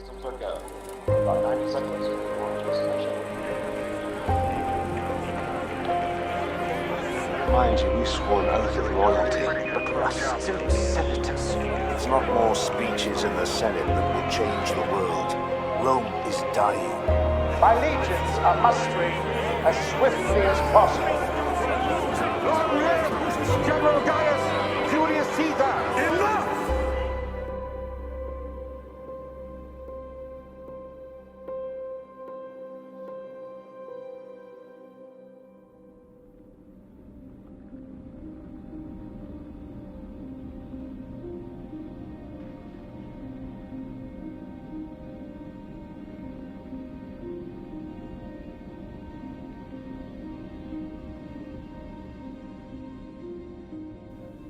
Systems are go. About 90 seconds to launch destination. Mind you, we swore an oath of loyalty, but we are still senators. It's not more speeches in the Senate that will change the world. Rome is dying. My legions are mustering as swiftly as possible. General Gaius Julius Caesar! Enough!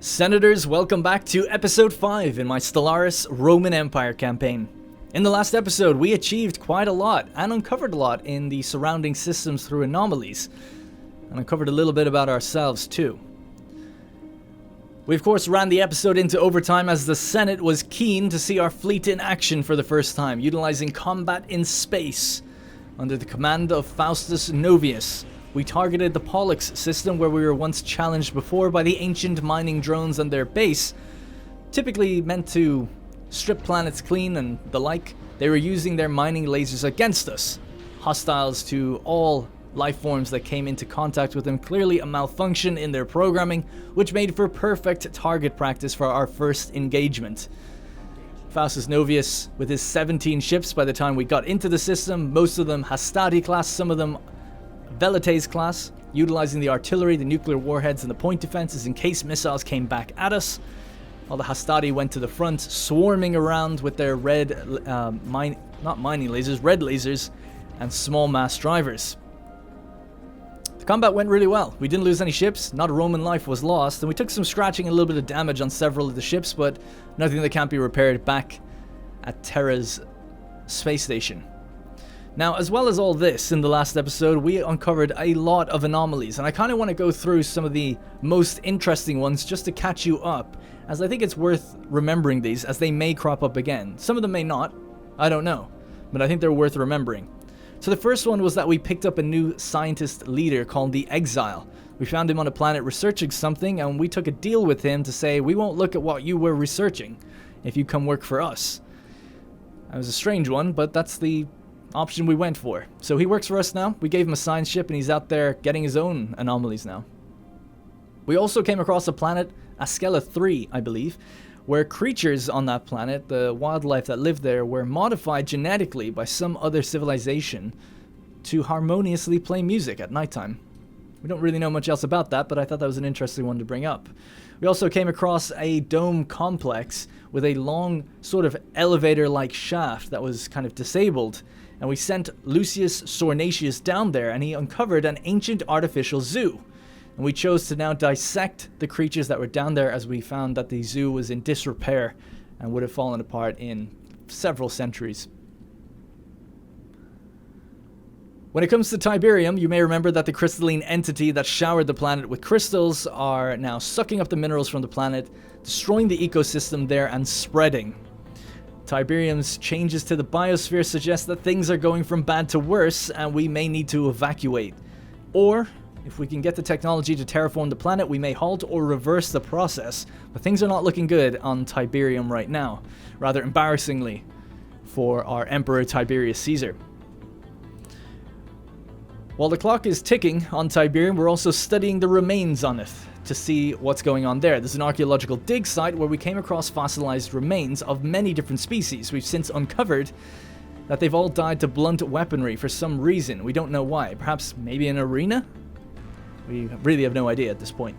Senators, welcome back to Episode 5 in my Stellaris Roman Empire campaign. In the last episode, we achieved quite a lot and uncovered a lot in the surrounding systems through anomalies, and uncovered a little bit about ourselves too. We of course ran the episode into overtime as the Senate was keen to see our fleet in action for the first time, utilizing combat in space. Under the command of Faustus Novius, we targeted the Pollux system where we were once challenged before by the ancient mining drones and their base. Typically meant to strip planets clean and the like, they were using their mining lasers against us. Hostiles to all life forms that came into contact with them, clearly a malfunction in their programming, which made for perfect target practice for our first engagement. Faustus Novius, with his 17 ships by the time we got into the system, most of them Hastati class, some of them Velites class, utilizing the artillery, the nuclear warheads, and the point defenses in case missiles came back at us. While the Hastati went to the front, swarming around with their red, red lasers, and small mass drivers. The combat went really well. We didn't lose any ships, not a Roman life was lost, and we took some scratching and a little bit of damage on several of the ships, but nothing that can't be repaired back at Terra's space station. Now, as well as all this, in the last episode, we uncovered a lot of anomalies, and I kind of want to go through some of the most interesting ones just to catch you up, as I think it's worth remembering these, as they may crop up again. Some of them may not, I don't know, but I think they're worth remembering. So the first one was that we picked up a new scientist leader called the Exile. We found him on a planet researching something, and we took a deal with him to say, we won't look at what you were researching if you come work for us. That was a strange one, but that's the option we went for. So he works for us now. We gave him a science ship and he's out there getting his own anomalies now. We also came across a planet, Askela 3, I believe, where creatures on that planet, the wildlife that lived there, were modified genetically by some other civilization to harmoniously play music at nighttime. We don't really know much else about that, but I thought that was an interesting one to bring up. We also came across a dome complex with a long sort of elevator-like shaft that was kind of disabled, and we sent Lucius Sornatius down there, and he uncovered an ancient artificial zoo. And we chose to now dissect the creatures that were down there, as we found that the zoo was in disrepair and would have fallen apart in several centuries. When it comes to Tiberium, you may remember that the crystalline entity that showered the planet with crystals are now sucking up the minerals from the planet, destroying the ecosystem there and spreading. Tiberium's changes to the biosphere suggest that things are going from bad to worse and we may need to evacuate. Or, if we can get the technology to terraform the planet, we may halt or reverse the process. But things are not looking good on Tiberium right now, rather embarrassingly for our Emperor Tiberius Caesar. While the clock is ticking on Tiberium, we're also studying the remains on it to see what's going on there. There's an archaeological dig site where we came across fossilized remains of many different species. We've since uncovered that they've all died to blunt weaponry for some reason. We don't know why. Perhaps maybe an arena? We really have no idea at this point.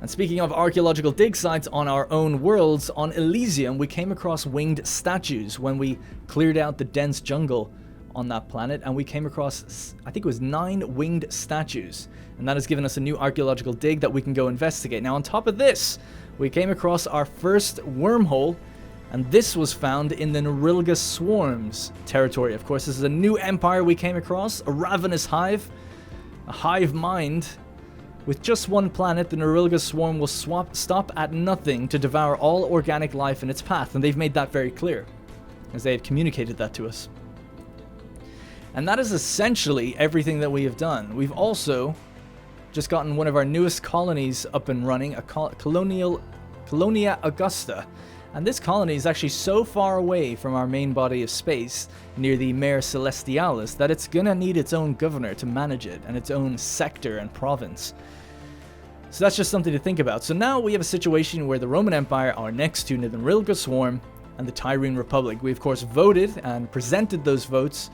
And speaking of archaeological dig sites on our own worlds, on Elysium we came across winged statues when we cleared out the dense jungle on that planet, and we came across, I think it was 9 winged statues, and that has given us a new archaeological dig that we can go investigate. Now on top of this, we came across our first wormhole, and this was found in the Norilga Swarms territory. Of course, this is a new empire we came across, a ravenous hive, a hive mind. With just one planet, the Norilga Swarm will stop at nothing to devour all organic life in its path, and they've made that very clear. as they had communicated that to us. And that is essentially everything that we have done. We've also just gotten one of our newest colonies up and running, a Colonia Augusta. And this colony is actually so far away from our main body of space, near the Mare Celestialis, that it's gonna need its own governor to manage it, and its own sector and province. So that's just something to think about. So now we have a situation where the Roman Empire are next to the Nirilga Swarm and the Tyrrhene Republic. We of course voted and presented those votes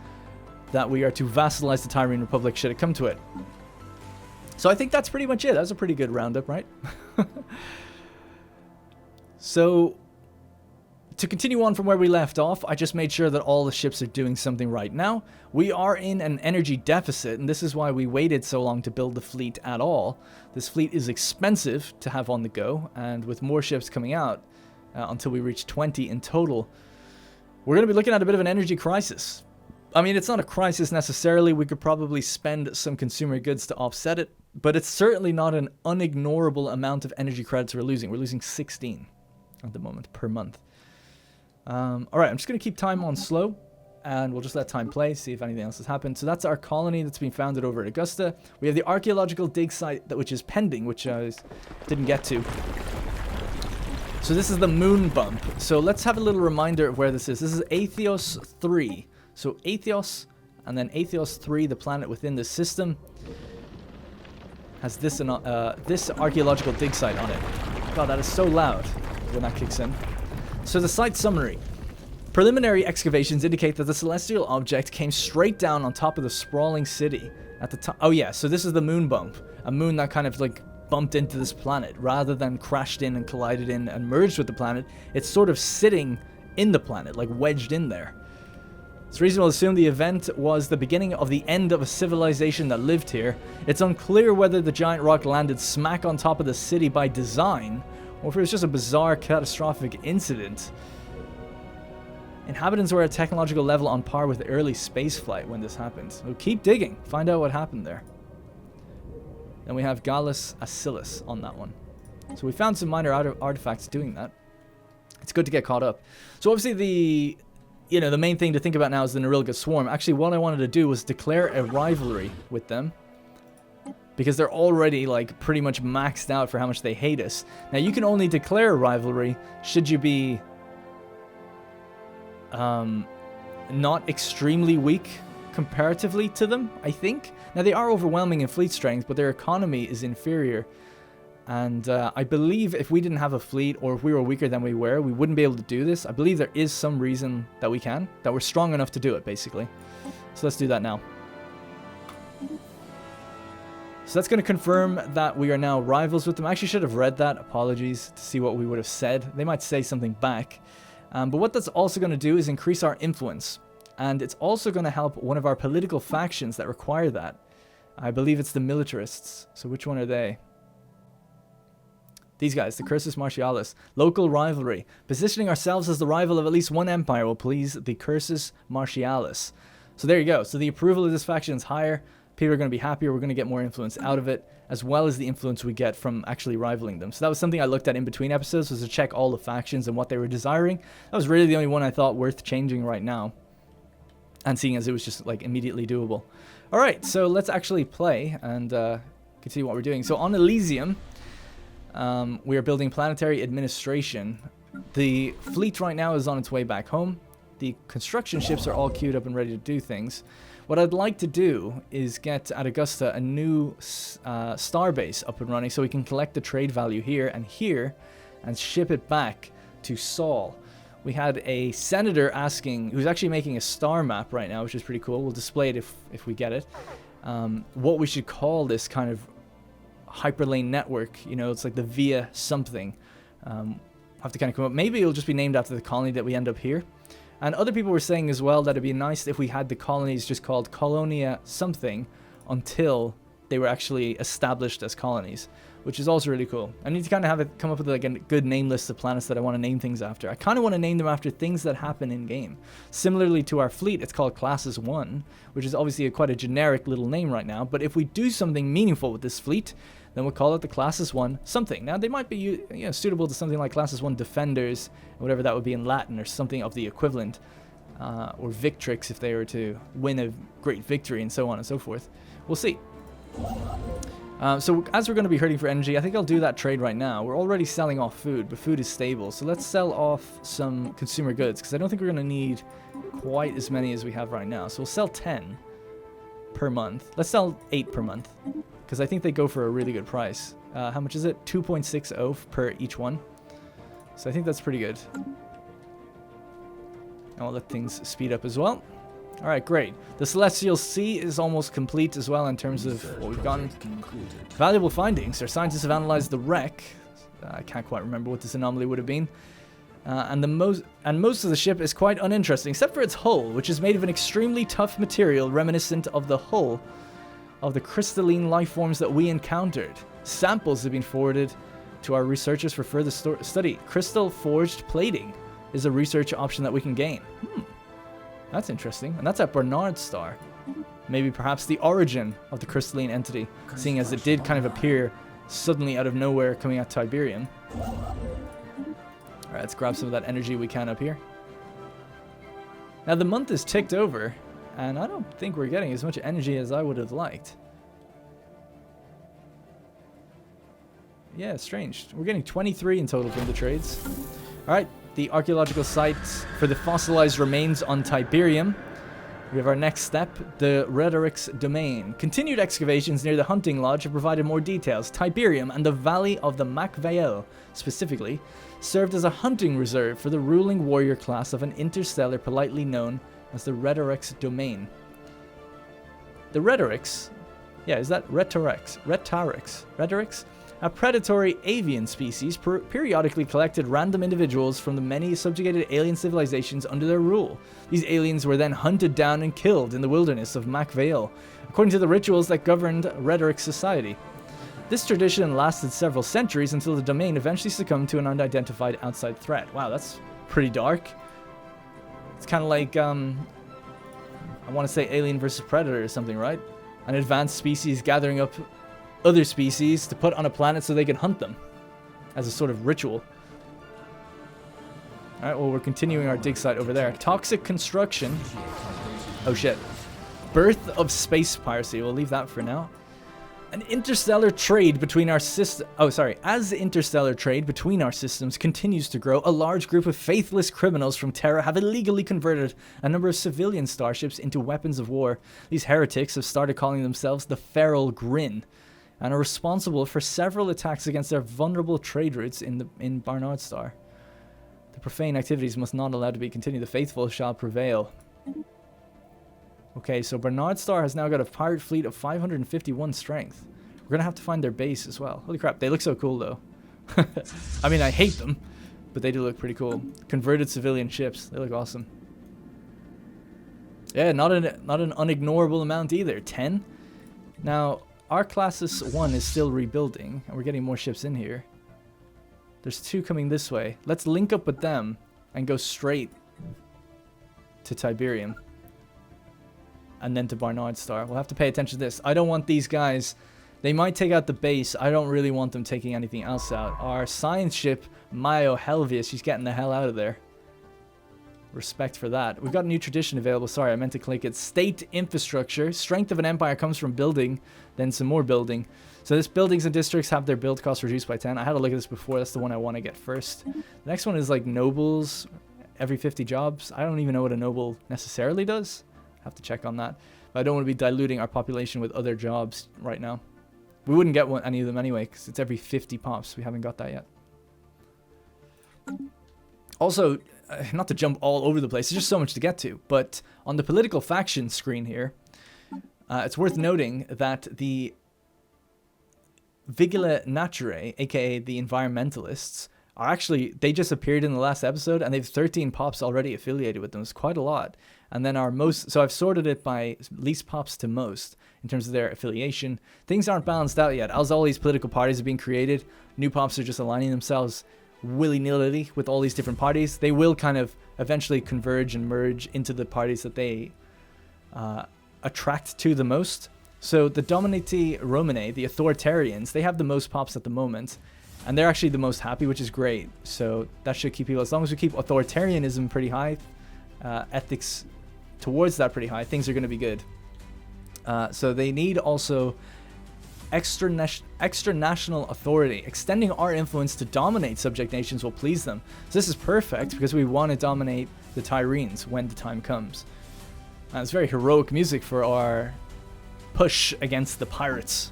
that we are to vassalize the Tyrrhene Republic should it come to it. So I think that's pretty much it. That was a pretty good roundup, right? So, to continue on from where we left off, I just made sure that all the ships are doing something right now. We are in an energy deficit, and this is why we waited so long to build the fleet at all. This fleet is expensive to have on the go, and with more ships coming out, until we reach 20 in total, we're going to be looking at a bit of an energy crisis. I mean, it's not a crisis necessarily. We could probably spend some consumer goods to offset it, but it's certainly not an unignorable amount of energy credits we're losing. We're losing 16 at the moment per month. Alright, I'm just going to keep time on slow, and we'll just let time play, see if anything else has happened. So that's our colony that's been founded over at Augusta. We have the archaeological dig site, which is pending, which I didn't get to. So this is the moon bump. So let's have a little reminder of where this is. This is Atheos 3. So Atheos, and then Atheos 3, the planet within this system, has this archaeological dig site on it. God, that is so loud when that kicks in. So the site summary. Preliminary excavations indicate that the celestial object came straight down on top of the sprawling city at the time. Oh yeah, so this is the moon bump. A moon that kind of like bumped into this planet rather than crashed in and collided in and merged with the planet. It's sort of sitting in the planet, like wedged in there. It's reasonable to assume the event was the beginning of the end of a civilization that lived here. It's unclear whether the giant rock landed smack on top of the city by design, or if it was just a bizarre, catastrophic incident. Inhabitants were at a technological level on par with early spaceflight when this happened. So keep digging, find out what happened there. Then we have Gallus Acilis on that one. So we found some minor artifacts doing that. It's good to get caught up. So obviously the main thing to think about now is the Nirilga Swarm. Actually, what I wanted to do was declare a rivalry with them, because they're already like pretty much maxed out for how much they hate us. Now you can only declare a rivalry should you be not extremely weak comparatively to them, I think. Now they are overwhelming in fleet strength, but their economy is inferior. And I believe if we didn't have a fleet, or if we were weaker than we were, we wouldn't be able to do this. I believe there is some reason that we can, that we're strong enough to do it, basically. So let's do that now. So that's going to confirm that we are now rivals with them. I actually should have read that. Apologies, to see what we would have said. They might say something back. But what that's also going to do is increase our influence. And it's also going to help one of our political factions that require that. I believe it's the militarists. So which one are they? These guys, the Cursus Martialis. Local rivalry. Positioning ourselves as the rival of at least one empire will please the Cursus Martialis. So there you go. So the approval of this faction is higher. People are going to be happier. We're going to get more influence out of it, as well as the influence we get from actually rivaling them. So that was something I looked at in between episodes, was to check all the factions and what they were desiring. That was really the only one I thought worth changing right now. And seeing as it was just like immediately doable. Alright, so let's actually play and continue what we're doing. So on Elysium, we are building planetary administration. The fleet right now is on its way back home. The construction ships are all queued up and ready to do things. What I'd like to do is get at Augusta a new starbase up and running, so we can collect the trade value here and ship it back to Saul. We had a senator asking, who's actually making a star map right now, which is pretty cool. We'll display it if we get it. What we should call this kind of hyperlane network. You know, it's like the Via something. Have to kind of come up. Maybe it'll just be named after the colony that we end up here. And other people were saying as well that it'd be nice if we had the colonies just called Colonia something until they were actually established as colonies, which is also really cool. I need to kind of come up with like a good name list of planets that I want to name things after. I kind of want to name them after things that happen in game. Similarly to our fleet, it's called Classes 1, which is obviously quite a generic little name right now. But if we do something meaningful with this fleet, then we'll call it the Classes 1 something. Now, they might be suitable to something like Classes 1 Defenders, or whatever that would be in Latin, or something of the equivalent. or Victrix if they were to win a great victory, and so on and so forth. We'll see. So as we're going to be hurting for energy, I think I'll do that trade right now. We're already selling off food, but food is stable. So let's sell off some consumer goods, because I don't think we're going to need quite as many as we have right now. So we'll sell 10 per month. Let's sell 8 per month, because I think they go for a really good price. How much is it? 2.60 per each one. So I think that's pretty good. And I'll let things speed up as well. Alright, great. The Celestial Sea is almost complete as well in terms of what we've gotten. Valuable findings. Our scientists have analyzed the wreck. I can't quite remember what this anomaly would have been. And most of the ship is quite uninteresting, except for its hull, which is made of an extremely tough material reminiscent of the hull of the crystalline life forms that we encountered. Samples have been forwarded to our researchers for further study. Crystal forged plating is a research option that we can gain. That's interesting. And that's at Barnard Star. Maybe perhaps the origin of the crystalline entity, seeing as it did kind of appear suddenly out of nowhere coming at Tiberium. Alright, let's grab some of that energy we can up here. Now the month is ticked over, and I don't think we're getting as much energy as I would have liked. Yeah, strange. We're getting 23 in total from the trades. Alright, the archaeological site for the fossilized remains on Tiberium. We have our next step, the Rhetoric's Domain. Continued excavations near the hunting lodge have provided more details. Tiberium and the Valley of the Macvael, specifically, served as a hunting reserve for the ruling warrior class of an interstellar politely known as the Rhetoric's Domain. The Rhetorics? Yeah, is that Rhetorix? Rhetorix? A predatory avian species periodically collected random individuals from the many subjugated alien civilizations under their rule. These aliens were then hunted down and killed in the wilderness of Macvael, according to the rituals that governed Rhetoric's society. This tradition lasted several centuries until the domain eventually succumbed to an unidentified outside threat. Wow, that's pretty dark. It's kind of like, I want to say Alien vs. Predator or something, right? An advanced species gathering up other species to put on a planet so they can hunt them as a sort of ritual. Alright, well, we're continuing our dig site over there. Toxic construction. Oh shit. Birth of space piracy. We'll leave that for now. An interstellar trade between our system. As the interstellar trade between our systems continues to grow, a large group of faithless criminals from Terra have illegally converted a number of civilian starships into weapons of war. These heretics have started calling themselves the Feral Grin, and are responsible for several attacks against their vulnerable trade routes in Barnard Star. The profane activities must not allow to be continued. The faithful shall prevail. Okay, so Barnard Star has now got a pirate fleet of 551 strength. We're going to have to find their base as well. Holy crap, they look so cool though. I mean, I hate them, but they do look pretty cool. Converted civilian ships, they look awesome. Yeah, not an unignorable amount either. 10? Now, our Classis 1 is still rebuilding, and we're getting more ships in here. There's 2 coming this way. Let's link up with them and go straight to Tiberium. And then to Barnard Star. We'll have to pay attention to this. I don't want these guys... They might take out the base. I don't really want them taking anything else out. Our science ship, Mayo Helvius, she's getting the hell out of there. Respect for that. We've got a new tradition available. Sorry, I meant to click it. State infrastructure. Strength of an empire comes from building, then some more building. So this buildings and districts have their build cost reduced by 10. I had a look at this before. That's the one I want to get first. The next one is like nobles. Every 50 jobs. I don't even know what a noble necessarily does. Have to check on that. But I don't want to be diluting our population with other jobs right now. We wouldn't get any of them anyway, because it's every 50 pops. We haven't got that yet. Also, not to jump all over the place, there's just so much to get to, but on the political faction screen here, it's worth noting that the Vigila Naturae, aka the environmentalists, are actually, they just appeared in the last episode, and they've 13 pops already affiliated with them. It's quite a lot. And then our most, so I've sorted it by least pops to most in terms of their affiliation. Things aren't balanced out yet. As all these political parties are being created, new pops are just aligning themselves willy-nilly with all these different parties. They will kind of eventually converge and merge into the parties that they attract to the most. So the Dominati Romanae, the authoritarians, they have the most pops at the moment, and they're actually the most happy, which is great. So that should keep people, as long as we keep authoritarianism pretty high, ethics towards that pretty high, things are going to be good. So they need also extra national authority. Extending our influence to dominate subject nations will please them. So this is perfect because we want to dominate the Tyreans when the time comes. It's very heroic music for our push against the pirates.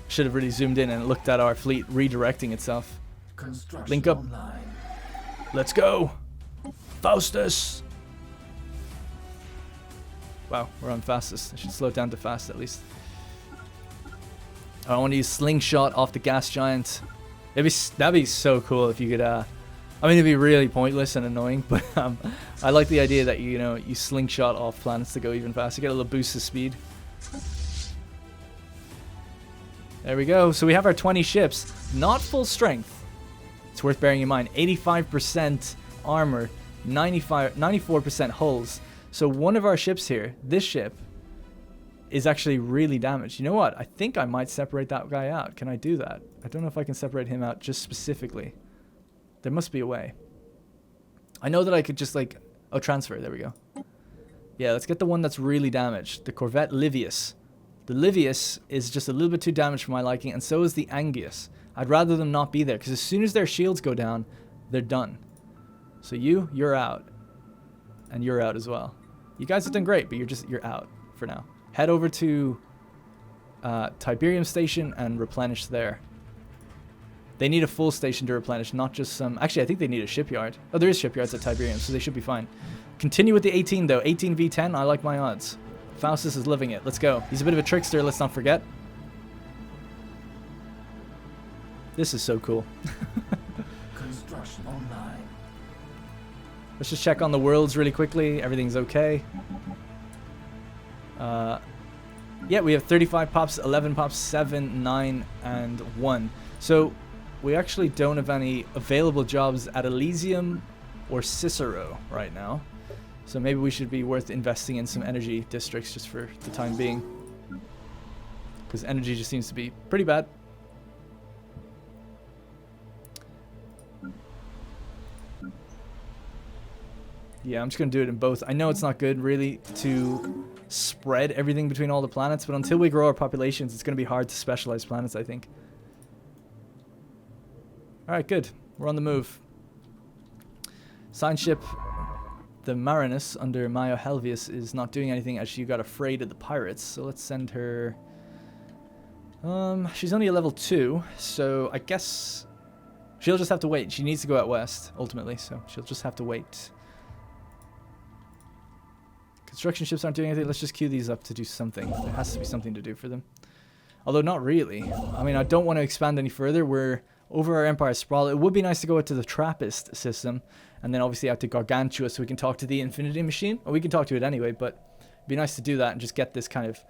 Should have really zoomed in and looked at our fleet redirecting itself. Link up. Online. Let's go. Faustus. Wow, we're on fastest. I should slow it down to fast at least. I want to use slingshot off the gas giant. That'd be so cool if you could. I mean, it'd be really pointless and annoying, but I like the idea that you slingshot off planets to go even faster. Get a little boost of speed. There we go. So we have our 20 ships, not full strength. It's worth bearing in mind. 85% armor, 94% hulls. So one of our ships here, this ship, is actually really damaged. You know what? I think I might separate that guy out. Can I do that? I don't know if I can separate him out just specifically. There must be a way. I know that I could just like... Oh, transfer. There we go. Yeah, let's get the one that's really damaged. The Corvette Livius. The Livius is just a little bit too damaged for my liking, and so is the Angius. I'd rather them not be there, because as soon as their shields go down, they're done. So you're out. And you're out as well. You guys have done great, but you're out for now. Head over to Tiberium station and replenish there. They need a full station to replenish, not just some... Actually, I think they need a shipyard. Oh, there is shipyards at Tiberium, so they should be fine. Continue with the 18, though. 18 v10, I like my odds. Faustus is living it. Let's go. He's a bit of a trickster, let's not forget. This is so cool. Construction online. Let's just check on the worlds really quickly. Everything's okay. Yeah, we have 35 pops, 11 pops, 7, 9, and 1. So we actually don't have any available jobs at Elysium or Cicero right now. So maybe we should be worth investing in some energy districts just for the time being. Because energy just seems to be pretty bad. Yeah, I'm just going to do it in both. I know it's not good, really, to spread everything between all the planets, but until we grow our populations, it's going to be hard to specialize planets, I think. Alright, good. We're on the move. Sign ship, the Marinus, under Maio Helvius, is not doing anything as she got afraid of the pirates, so let's send her... she's only a level 2, so I guess she'll just have to wait. She needs to go out west, ultimately, so she'll just have to wait. Construction ships aren't doing anything. Let's just queue these up to do something. There has to be something to do for them. Although not really. I mean, I don't want to expand any further. We're over our Empire Sprawl. It would be nice to go out to the Trappist system. And then obviously out to Gargantua so we can talk to the Infinity Machine. Or we can talk to it anyway, but it'd be nice to do that and just get this kind of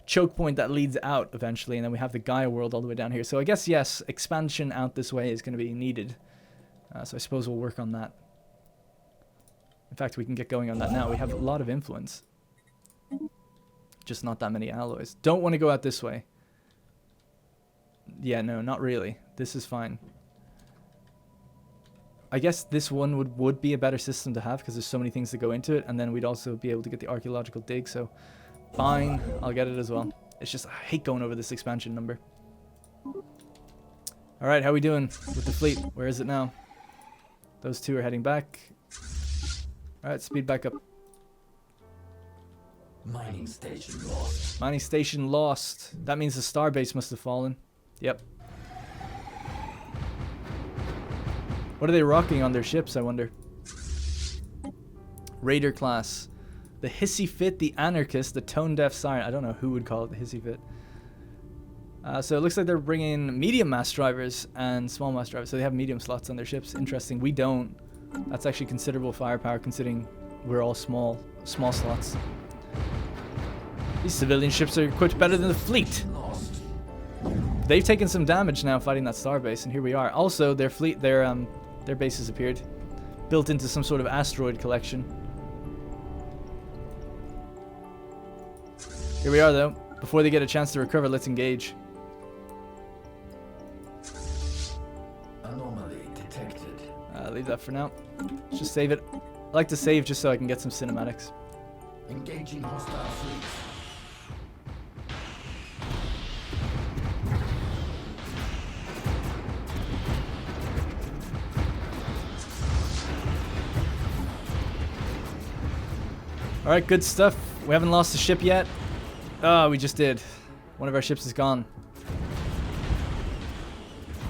choke point that leads out eventually. And then we have the Gaia world all the way down here. So I guess, yes, expansion out this way is going to be needed. So I suppose we'll work on that. In fact, we can get going on that now. We have a lot of influence. Just not that many alloys. Don't want to go out this way. Yeah, no, not really. This is fine. I guess this one would be a better system to have because there's so many things that go into it, and then we'd also be able to get the archaeological dig, so fine, I'll get it as well. It's just, I hate going over this expansion number. Alright, how we doing with the fleet? Where is it now? Those two are heading back. Alright, speed back up. Mining station lost. Mining station lost. That means the starbase must have fallen. Yep. What are they rocking on their ships, I wonder? Raider class. The Hissy Fit, the Anarchist, the Tone Deaf Siren. I don't know who would call it the Hissy Fit. So it looks like they're bringing medium mass drivers and small mass drivers. So they have medium slots on their ships. Interesting. We don't. That's actually considerable firepower considering we're all small slots. These civilian ships are equipped better than the fleet. They've taken some damage now fighting that starbase, and here we are. Also, their fleet, their base has appeared, built into some sort of asteroid collection. Here we are, though. Before they get a chance to recover, let's engage. Anomaly detected. leave that for now. Let's just save it. I like to save just so I can get some cinematics. Engaging hostile fleets. Alright, good stuff. We haven't lost a ship yet. Oh, we just did. One of our ships is gone.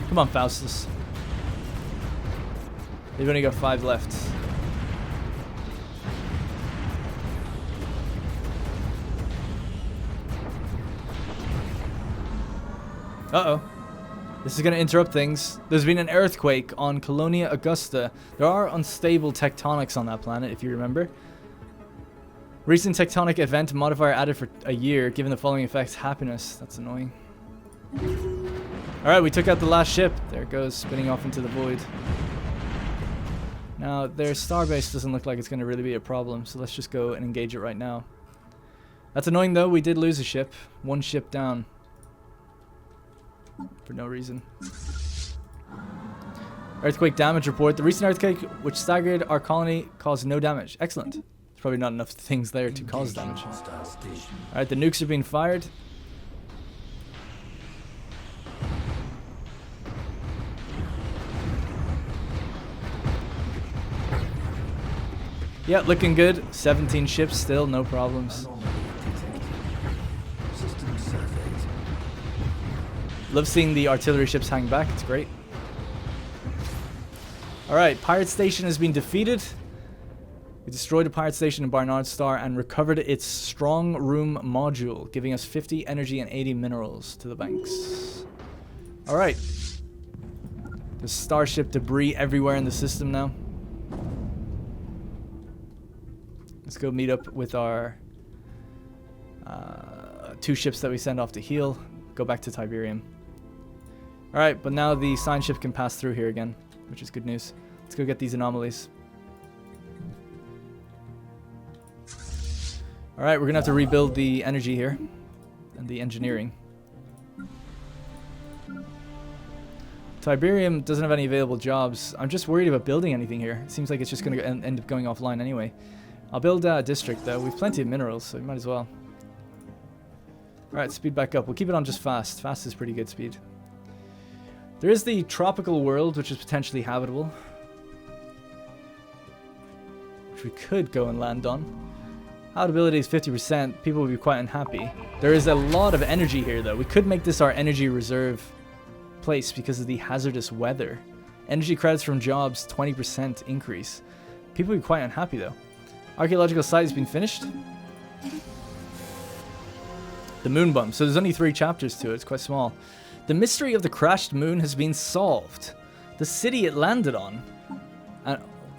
Come on, Faustus. They've only got 5 left. Uh-oh. This is going to interrupt things. There's been an earthquake on Colonia Augusta. There are unstable tectonics on that planet, if you remember. Recent tectonic event modifier added for a year, given the following effects. Happiness. That's annoying. Alright, we took out the last ship. There it goes, spinning off into the void. Now, their starbase doesn't look like it's going to really be a problem, so let's just go and engage it right now. That's annoying though, we did lose a ship. 1 ship down. For no reason. Earthquake damage report. The recent earthquake, which staggered our colony, caused no damage. Excellent. There's probably not enough things there to cause damage. Alright, the nukes are being fired. Yeah, looking good. 17 ships still, no problems. System surveyed. Love seeing the artillery ships hang back, it's great. Alright, Pirate Station has been defeated. We destroyed a pirate station in Barnard Star and recovered its strong room module, giving us 50 energy and 80 minerals to the banks. Alright. There's starship debris everywhere in the system now. Let's go meet up with our 2 ships that we send off to heal. Go back to Tiberium. Alright, but now the sign ship can pass through here again, which is good news. Let's go get these anomalies. Alright, we're going to have to rebuild the energy here. And the engineering. Tiberium doesn't have any available jobs. I'm just worried about building anything here. It seems like it's just going to end up going offline anyway. I'll build a district though. We've plenty of minerals, so we might as well. Alright, speed back up. We'll keep it on just fast. Fast is pretty good speed. There is the tropical world, which is potentially habitable. Which we could go and land on. Habitability is 50%. People will be quite unhappy. There is a lot of energy here though. We could make this our energy reserve place because of the hazardous weather. Energy credits from jobs, 20% increase. People will be quite unhappy though. Archaeological site has been finished. The moon bump. So there's only 3 chapters to it. It's quite small. The mystery of the crashed moon has been solved. The city it landed on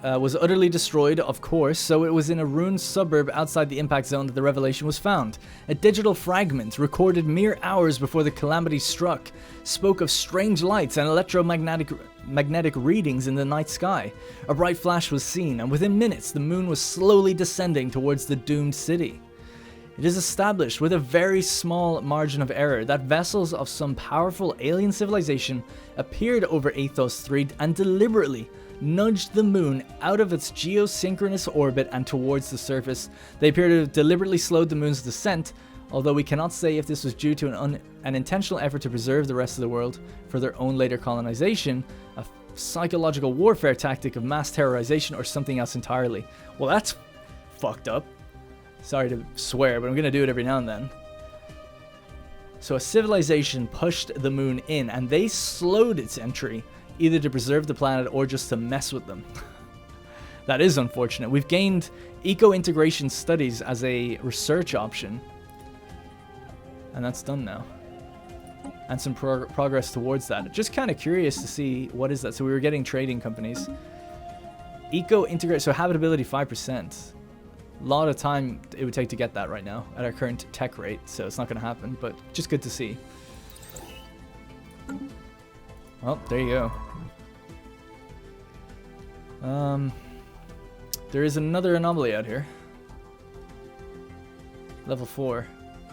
was utterly destroyed, of course, so it was in a ruined suburb outside the impact zone that the revelation was found. A digital fragment, recorded mere hours before the calamity struck, spoke of strange lights and electromagnetic readings in the night sky. A bright flash was seen, and within minutes the moon was slowly descending towards the doomed city. It is established with a very small margin of error that vessels of some powerful alien civilization appeared over Athos 3 and deliberately nudged the moon out of its geosynchronous orbit and towards the surface. They appear to have deliberately slowed the moon's descent, although we cannot say if this was due to an intentional effort to preserve the rest of the world for their own later colonization, a psychological warfare tactic of mass terrorization, or something else entirely. Well, that's fucked up. Sorry to swear, but I'm going to do it every now and then. So a civilization pushed the moon in, and they slowed its entry, either to preserve the planet or just to mess with them. That is unfortunate. We've gained eco-integration studies as a research option. And that's done now. And some progress towards that. Just kind of curious to see what is that. So we were getting trading companies. Eco-integrate, so habitability 5%. A lot of time it would take to get that right now at our current tech rate, so it's not going to happen, but just good to see. Well, there you go. There is another anomaly out here. Level 4.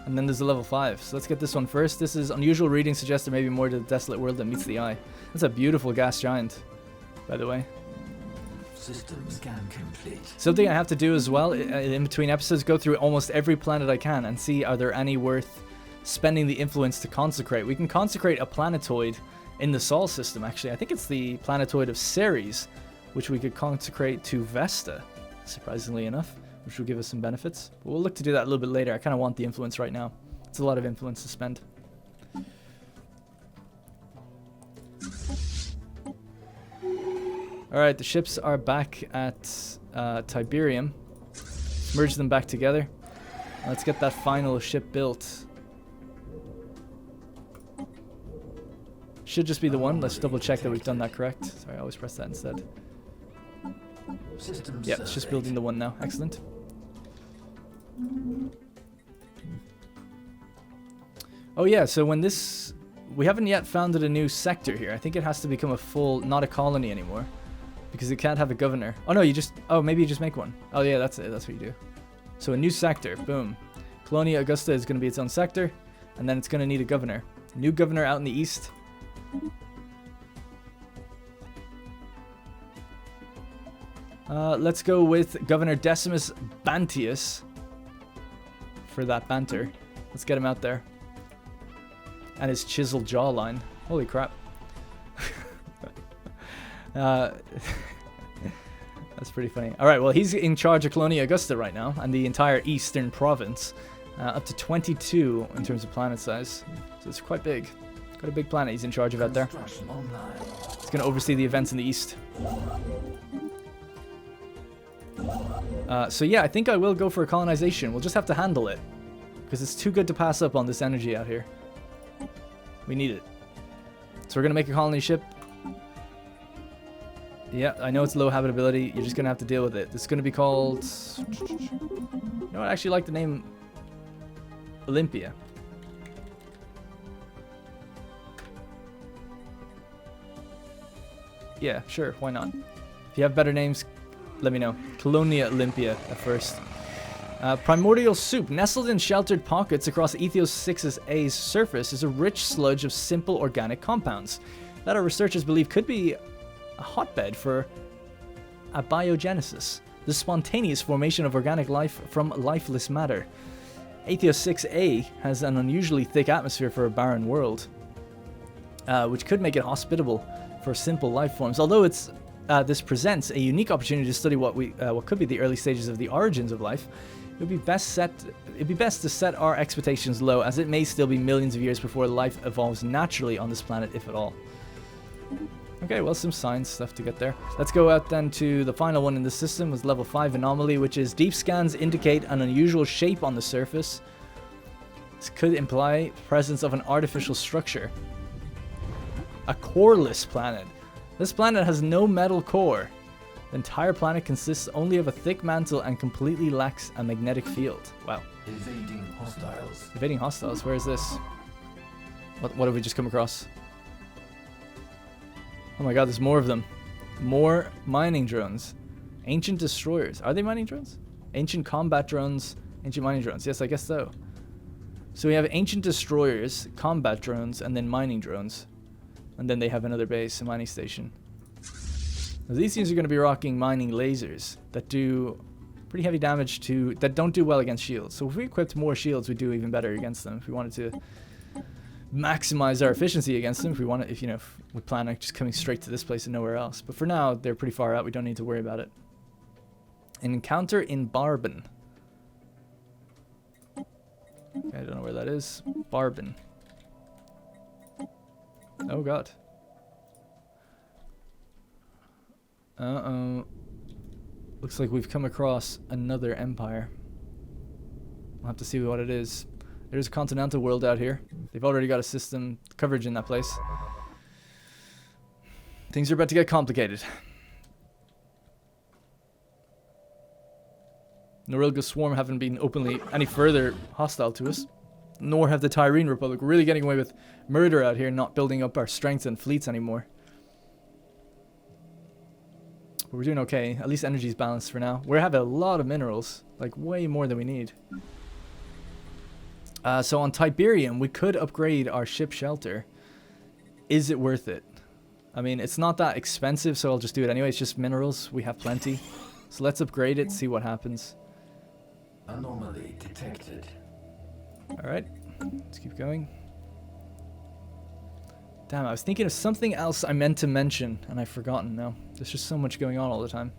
And then there's a level 5. So let's get this one first. This is unusual readings suggest there may be more to the desolate world than meets the eye. That's a beautiful gas giant, by the way. System scan complete. Something I have to do as well in between episodes, go through almost every planet I can and see are there any worth spending the influence to consecrate. We can consecrate a planetoid in the Sol system, actually. I think it's the planetoid of Ceres, which we could consecrate to Vesta, surprisingly enough, which will give us some benefits. But we'll look to do that a little bit later. I kind of want the influence right now. It's a lot of influence to spend. Alright, the ships are back at Tiberium. Merge them back together. Let's get that final ship built. Should just be the one. Let's double check that we've done that correct. Sorry, I always press that instead. System Yeah, it's just building the one now. Excellent. Oh yeah, so when this... We haven't yet founded a new sector here. I think it has to become a full... Not a colony anymore. Because it can't have a governor. Oh no, you just... Oh, maybe you just make one. Oh yeah, that's it. That's what you do. So a new sector. Boom. Colonia Augusta is going to be its own sector. And then it's going to need a governor. New governor out in the east. Let's go with Governor Decimus Bantius for that banter. Let's get him out there. And his chiseled jawline. Holy crap. That's pretty funny. Alright, well, he's in charge of Colonia Augusta right now, and the entire eastern province. Up to 22 in terms of planet size. So it's quite big. Quite a big planet he's in charge of out there. He's going to oversee the events in the east. So yeah, I think I will go for a colonization. We'll just have to handle it. Because it's too good to pass up on this energy out here. We need it. So we're going to make a colony ship. Yeah, I know it's low habitability. You're just going to have to deal with it. It's going to be called... You know what? I actually like the name Olympia. Yeah, sure. Why not? If you have better names, let me know. Colonia Olympia at first. Primordial soup. Nestled in sheltered pockets across Ethos 6A's surface is a rich sludge of simple organic compounds that our researchers believe could be a hotbed for abiogenesis, the spontaneous formation of organic life from lifeless matter. Ethos 6A has an unusually thick atmosphere for a barren world, which could make it hospitable for simple life forms. Although this presents a unique opportunity to study what could be the early stages of the origins of life, it'd be best to set our expectations low, as it may still be millions of years before life evolves naturally on this planet, if at all. Okay, well, some science stuff to get there. Let's go out then to the final one in the system, was level 5 anomaly, which is deep scans indicate an unusual shape on the surface. This could imply presence of an artificial structure. A coreless planet. This planet has no metal core. The entire planet consists only of a thick mantle and completely lacks a magnetic field. Wow. Evading hostiles. Evading hostiles. Where is this? What have we just come across? Oh my god, there's more of them. More mining drones. Ancient destroyers. Are they mining drones? Ancient combat drones. Ancient mining drones. Yes, I guess so. So we have ancient destroyers, combat drones, and then mining drones. And then they have another base, a mining station. Now, these things are going to be rocking mining lasers that do pretty heavy damage that don't do well against shields. So if we equipped more shields, we'd do even better against them. If we wanted to maximize our efficiency against them, if we plan on just coming straight to this place and nowhere else. But for now, they're pretty far out. We don't need to worry about it. An encounter in Barbin. Okay, I don't know where that is. Barbin. Oh god. Uh-oh. Looks like we've come across another empire. We'll have to see what it is. There's a continental world out here. They've already got a system coverage in that place. Things are about to get complicated. Norilga Swarm haven't been openly any further hostile to us. Nor have the Tyrene Republic. We're really getting away with murder out here, not building up our strength and fleets anymore. But we're doing okay. At least energy's balanced for now. We have a lot of minerals. Like, way more than we need. So on Tiberium, we could upgrade our ship shelter. Is it worth it? I mean, it's not that expensive, so I'll just do it anyway. It's just minerals. We have plenty. So let's upgrade it, see what happens. Anomaly detected. Alright, let's keep going. Damn, I was thinking of something else I meant to mention, and I've forgotten now. There's just so much going on all the time.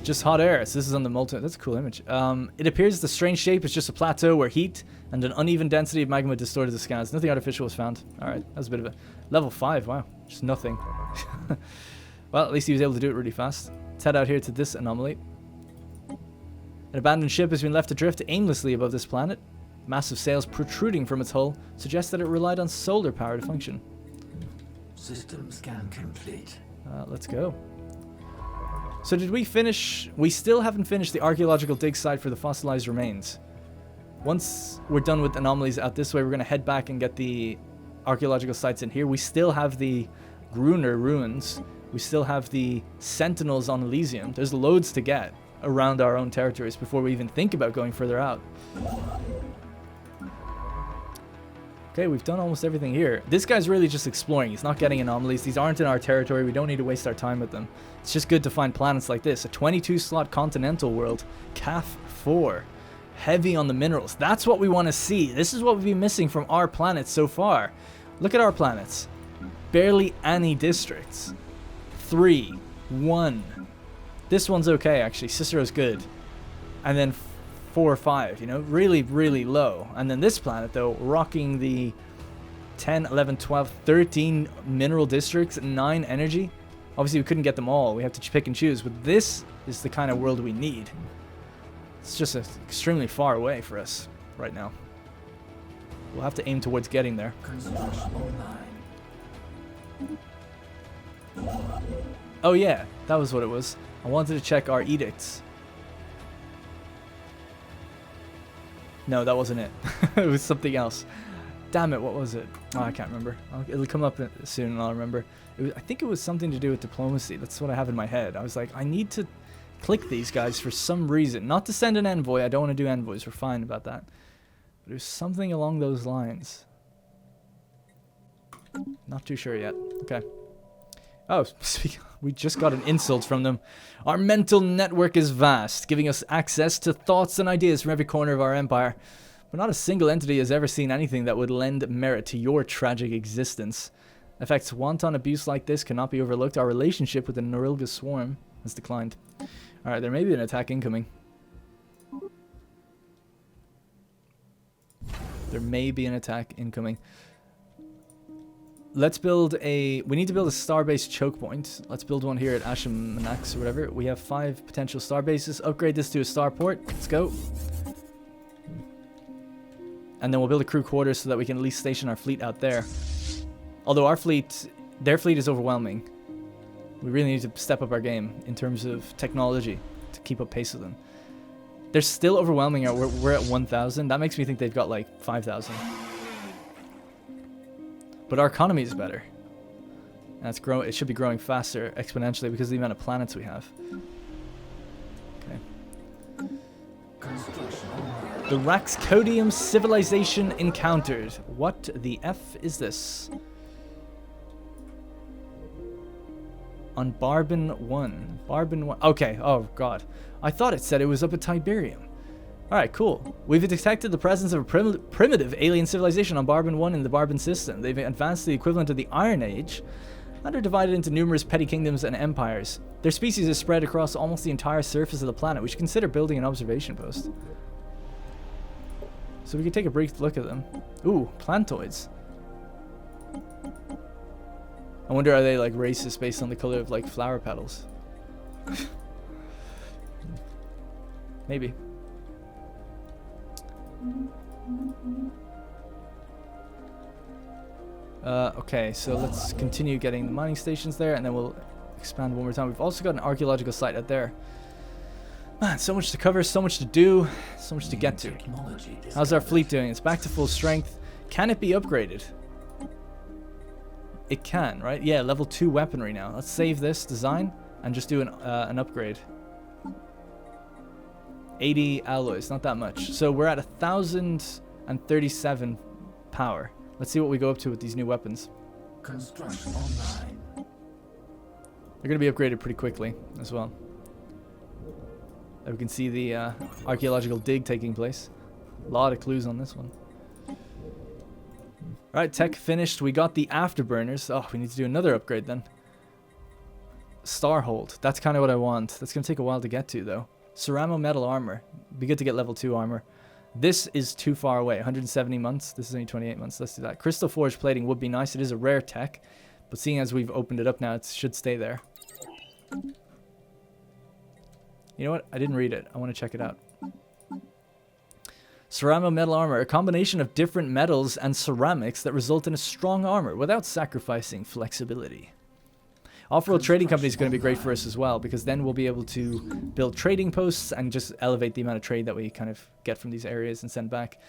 Just hot air. So this is on the multi. That's a cool image. It appears the strange shape is just a plateau where heat and an uneven density of magma distorted the scans. Nothing artificial was found. Alright, that was a bit of a... Level 5, wow. Just nothing. Well, at least he was able to do it really fast. Let's head out here to this anomaly. An abandoned ship has been left adrift aimlessly above this planet. Massive sails protruding from its hull suggest that it relied on solar power to function. System scan complete. Let's go. So did we finish... We still haven't finished the archaeological dig site for the fossilized remains. Once we're done with anomalies out this way, we're going to head back and get the archaeological sites in here. We still have the Gruner ruins. We still have the Sentinels on Elysium. There's loads to get around our own territories before we even think about going further out. Okay, we've done almost everything here. This guy's really just exploring. He's not getting anomalies. These aren't in our territory. We don't need to waste our time with them. It's just good to find planets like this. A 22-slot continental world. CAF 4. Heavy on the minerals. That's what we want to see. This is what we've been missing from our planets so far. Look at our planets. Barely any districts. 3. 1. This one's okay, actually. Cicero's good. And then 4 or 5, you know, really, really low. And then this planet, though, rocking the 10, 11, 12, 13 mineral districts, 9 energy. Obviously, we couldn't get them all. We have to pick and choose. But this is the kind of world we need. It's just extremely far away for us right now. We'll have to aim towards getting there. Construction online. Oh, yeah, that was what it was. I wanted to check our edicts. No, that wasn't it. It was something else. Damn it, what was it? Oh, I can't remember. It'll come up soon and I'll remember. I think it was something to do with diplomacy. That's what I have in my head. I was like, I need to click these guys for some reason. Not to send an envoy. I don't want to do envoys. We're fine about that. But it was something along those lines. Not too sure yet. Okay. Oh, we just got an insult from them. Our mental network is vast, giving us access to thoughts and ideas from every corner of our empire. But not a single entity has ever seen anything that would lend merit to your tragic existence. Effects wanton abuse like this cannot be overlooked. Our relationship with the Norilga swarm has declined. Alright, there may be an attack incoming. There may be an attack incoming. Let's build a... We need to build a starbase choke point. Let's build one here at Ashamax or whatever. We have 5 potential star bases. Upgrade this to a starport. Let's go. And then we'll build a crew quarters so that we can at least station our fleet out there. Although our fleet... Their fleet is overwhelming. We really need to step up our game in terms of technology to keep up pace with them. They're still overwhelming. We're at 1,000. That makes me think they've got like 5,000. But our economy is better. And it's it should be growing faster exponentially because of the amount of planets we have. Okay. The Raxcodium civilization encountered. What the F is this? On Barbin 1. Barbin 1. Okay. Oh, God. I thought it said it was up at Tiberium. Alright, cool. We've detected the presence of a primitive alien civilization on Barbin 1 in the Barbin system. They've advanced to the equivalent of the Iron Age and are divided into numerous petty kingdoms and empires. Their species is spread across almost the entire surface of the planet. We should consider building an observation post. So we could take a brief look at them. Ooh, plantoids. I wonder, are they like racist based on the color of like flower petals? Maybe. Okay, so let's continue getting the mining stations there, and then we'll expand one more time. We've also got an archaeological site out there. Man, so much to cover, so much to do, so much to get to. How's our fleet doing? It's back to full strength. Can it be upgraded? It can, right? Yeah, level 2 weaponry now. Let's save this design and just do an upgrade. 80 alloys, not that much. So we're at 1,037 power. Let's see what we go up to with these new weapons. Construction online. They're going to be upgraded pretty quickly as well. There we can see the archaeological dig taking place. A lot of clues on this one. Alright, tech finished. We got the afterburners. Oh, we need to do another upgrade then. Starhold. That's kind of what I want. That's going to take a while to get to, though. Ceramo metal armor. Be good to get level 2 armor. This is too far away. 170 months. This is only 28 months. Let's do that. Crystal forge plating would be nice. It is a rare tech. But seeing as we've opened it up now, it should stay there. You know what? I didn't read it. I want to check it out. Ceramo metal armor. A combination of different metals and ceramics that result in a strong armor without sacrificing flexibility. Off-world trading company is going to be great for us as well, because then we'll be able to build trading posts and just elevate the amount of trade that we kind of get from these areas and send back.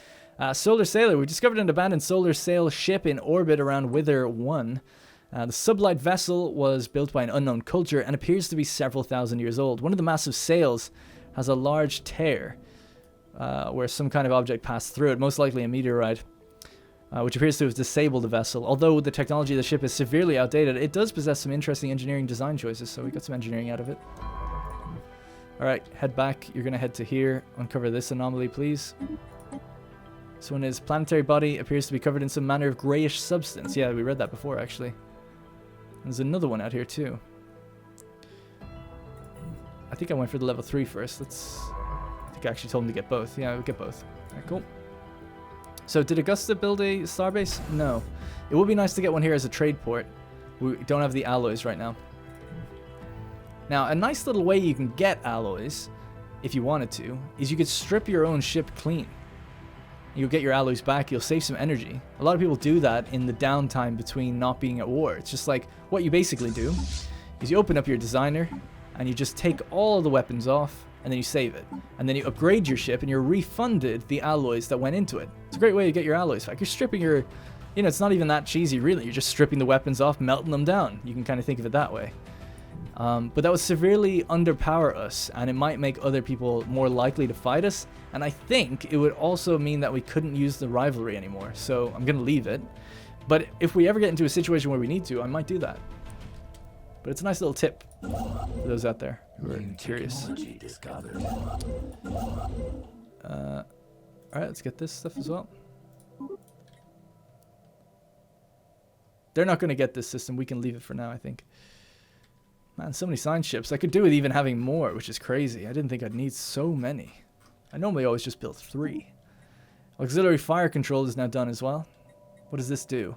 Solar Sailor. We discovered an abandoned solar sail ship in orbit around Wither 1. The sublight vessel was built by an unknown culture and appears to be several thousand years old. One of the massive sails has a large tear where some kind of object passed through it, most likely a meteorite. Which appears to have disabled the vessel. Although the technology of the ship is severely outdated, it does possess some interesting engineering design choices, so we got some engineering out of it. Alright, head back. You're going to head to here. Uncover this anomaly, please. This one is planetary body appears to be covered in some manner of grayish substance. Yeah, we read that before, actually. There's another one out here, too. I think I went for the level 3 first. I think I actually told him to get both. Yeah, we'll get both. Alright, cool. So, did Augusta build a starbase? No. It would be nice to get one here as a trade port. We don't have the alloys right now. Now, a nice little way you can get alloys, if you wanted to, is you could strip your own ship clean. You'll get your alloys back, you'll save some energy. A lot of people do that in the downtime between not being at war. It's just like, what you basically do is you open up your designer, and you just take all the weapons off, and then you save it. And then you upgrade your ship and you're refunded the alloys that went into it. It's a great way to get your alloys back. You're stripping your... You know, it's not even that cheesy, really. You're just stripping the weapons off, melting them down. You can kind of think of it that way. But that would severely underpower us, and it might make other people more likely to fight us. And I think it would also mean that we couldn't use the rivalry anymore. So I'm going to leave it. But if we ever get into a situation where we need to, I might do that. But it's a nice little tip for those out there who are curious. Alright, let's get this stuff as well. They're not going to get this system. We can leave it for now, I think. Man, so many science ships. I could do with even having more, which is crazy. I didn't think I'd need so many. I normally always just build 3. Auxiliary fire control is now done as well. What does this do?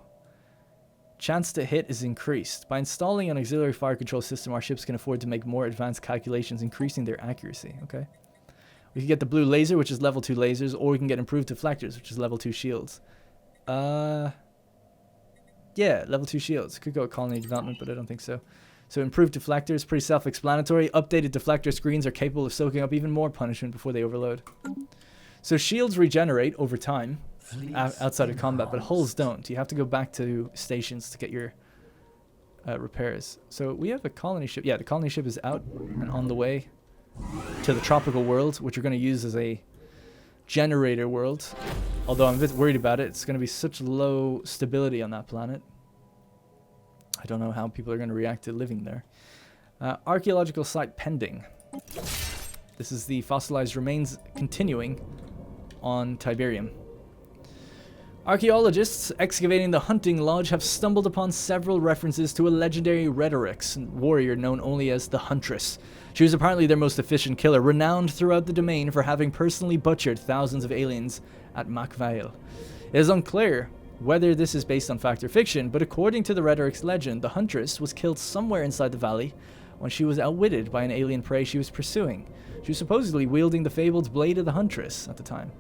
Chance to hit is increased. By installing an auxiliary fire control system, our ships can afford to make more advanced calculations, increasing their accuracy. Okay. We can get the blue laser, which is level 2 lasers, or we can get improved deflectors, which is level 2 shields. Yeah, level 2 shields. Could go with colony development, but I don't think so. So improved deflectors, pretty self-explanatory. Updated deflector screens are capable of soaking up even more punishment before they overload. So shields regenerate over time. Outside of combat, but hulls don't. You have to go back to stations to get your repairs. So we have a colony ship. Yeah, the colony ship is out and on the way to the tropical world, which we're going to use as a generator world. Although I'm a bit worried about it. It's going to be such low stability on that planet. I don't know how people are going to react to living there. Archaeological site pending. This is the fossilized remains continuing on Tiberium. Archaeologists excavating the hunting lodge have stumbled upon several references to a legendary Rhetorix warrior known only as the Huntress. She was apparently their most efficient killer, renowned throughout the domain for having personally butchered thousands of aliens at Macvail. It is unclear whether this is based on fact or fiction, but according to the Rhetorix legend, the Huntress was killed somewhere inside the valley when she was outwitted by an alien prey she was pursuing. She was supposedly wielding the fabled Blade of the Huntress at the time.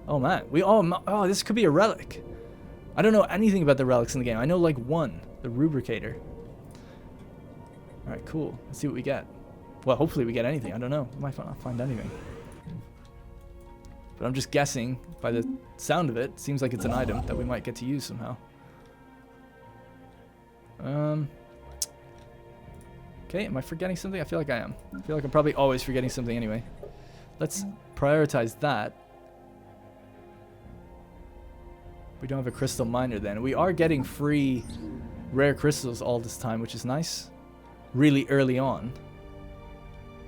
Oh man, oh, this could be a relic. I don't know anything about the relics in the game. I know like one, the Rubricator. Alright, cool. Let's see what we get. Well, hopefully we get anything. I don't know. We might not find anything. But I'm just guessing by the sound of it. Seems like it's an item that we might get to use somehow. Okay, am I forgetting something? I feel like I am. I feel like I'm probably always forgetting something anyway. Let's prioritize that. We don't have a crystal miner then. We are getting free rare crystals all this time, which is nice. Really early on.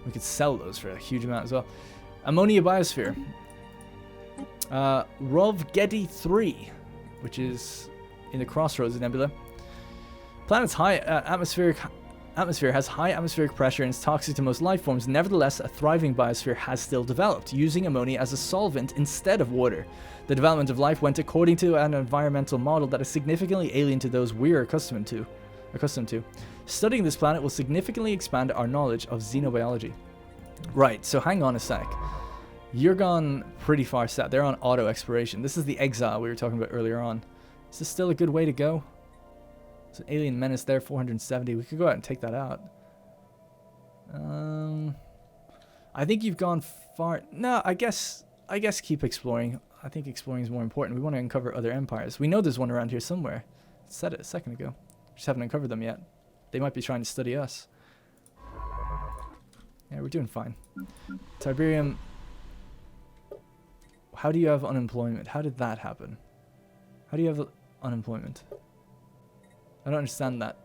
We could sell those for a huge amount as well. Ammonia biosphere. Rovgeti 3, which is in the Crossroads Nebula. Planet's high atmosphere has high atmospheric pressure and is toxic to most life forms. Nevertheless, a thriving biosphere has still developed, using ammonia as a solvent instead of water. The development of life went according to an environmental model that is significantly alien to those we're accustomed to. Studying this planet will significantly expand our knowledge of xenobiology. Right, so hang on a sec. You're gone pretty far south. They're on auto exploration. This is the exile we were talking about earlier on. Is this still a good way to go? There's an alien menace there, 470. We could go out and take that out. I think you've gone far. No, I guess keep exploring. I think exploring is more important. We want to uncover other empires. We know there's one around here somewhere. I said it a second ago. Just haven't uncovered them yet. They might be trying to study us. Yeah, we're doing fine. Tiberium. How do you have unemployment? How did that happen? How do you have unemployment? I don't understand that.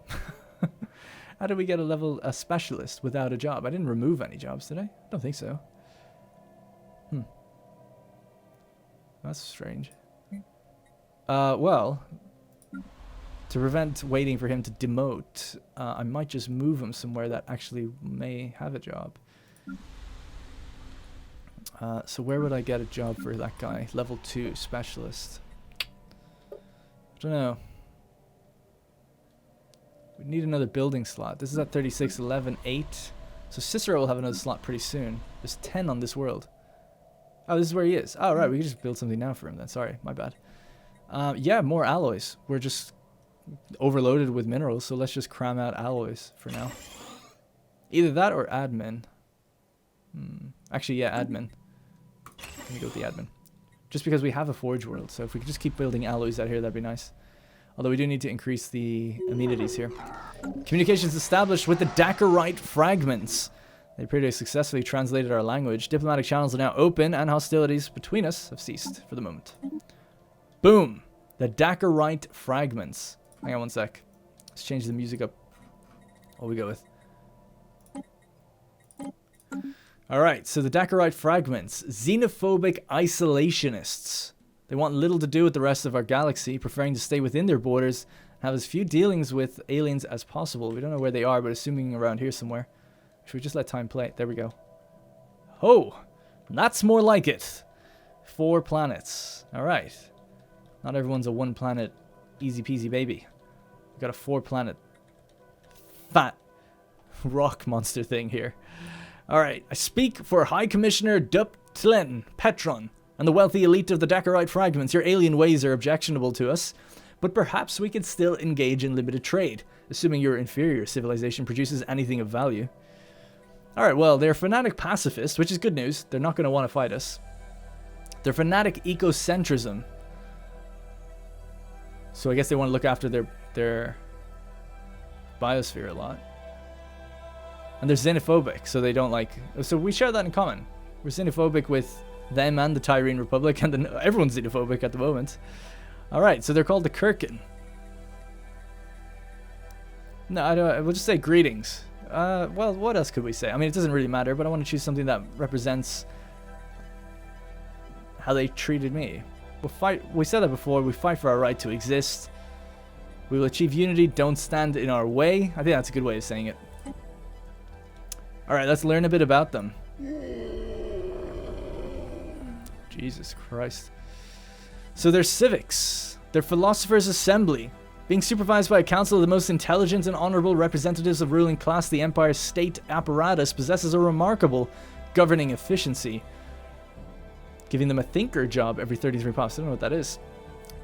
How did we get a specialist without a job? I didn't remove any jobs, did I? I don't think so. That's strange. Well, to prevent waiting for him to demote, I might just move him somewhere that actually may have a job. So where would I get a job for that guy? Level 2 specialist. I don't know. We need another building slot. This is at 36, 11, 8. So Cicero will have another slot pretty soon. There's 10 on this world. Oh, this is where he is. Oh, right. We can just build something now for him then. Sorry, my bad. Yeah, more alloys. We're just overloaded with minerals, so let's just cram out alloys for now. Either that or admin. Actually, yeah, admin. Let me go with the admin. Just because we have a forge world, so if we could just keep building alloys out here, that'd be nice. Although we do need to increase the amenities here. Communications established with the Dakarite fragments. They appear to have successfully translated our language. Diplomatic channels are now open, and hostilities between us have ceased for the moment. Boom! The Dakarite fragments. Hang on one sec. Let's change the music up. What we go with. Alright, so the Dakarite fragments. Xenophobic isolationists. They want little to do with the rest of our galaxy, preferring to stay within their borders and have as few dealings with aliens as possible. We don't know where they are, but assuming around here somewhere. Should we just let time play? There we go. Oh, that's more like it. 4 planets. Alright. Not everyone's a 1 planet easy peasy baby. We got a 4 planet fat rock monster thing here. Alright, I speak for High Commissioner Duptlen Petron and the wealthy elite of the Dakarite fragments. Your alien ways are objectionable to us, but perhaps we can still engage in limited trade, assuming your inferior civilization produces anything of value. Alright, well, they're fanatic pacifists, which is good news. They're not going to want to fight us. They're fanatic ecocentrism. So I guess they want to look after their biosphere a lot. And they're xenophobic, so they don't like... So we share that in common. We're xenophobic with them and the Tyrene Republic, and everyone's xenophobic at the moment. Alright, so they're called the Kirkin. No, I don't... We'll just say greetings. Well, what else could we say? I mean, it doesn't really matter, but I want to choose something that represents how they treated me. We'll fight... We said that before. We fight for our right to exist. We will achieve unity. Don't stand in our way. I think that's a good way of saying it. Alright, let's learn a bit about them. Jesus Christ. So they're civics. They're philosophers' assembly. Being supervised by a council of the most intelligent and honorable representatives of ruling class, the Empire's state apparatus possesses a remarkable governing efficiency. Giving them a thinker job every 33 pops. I don't know what that is.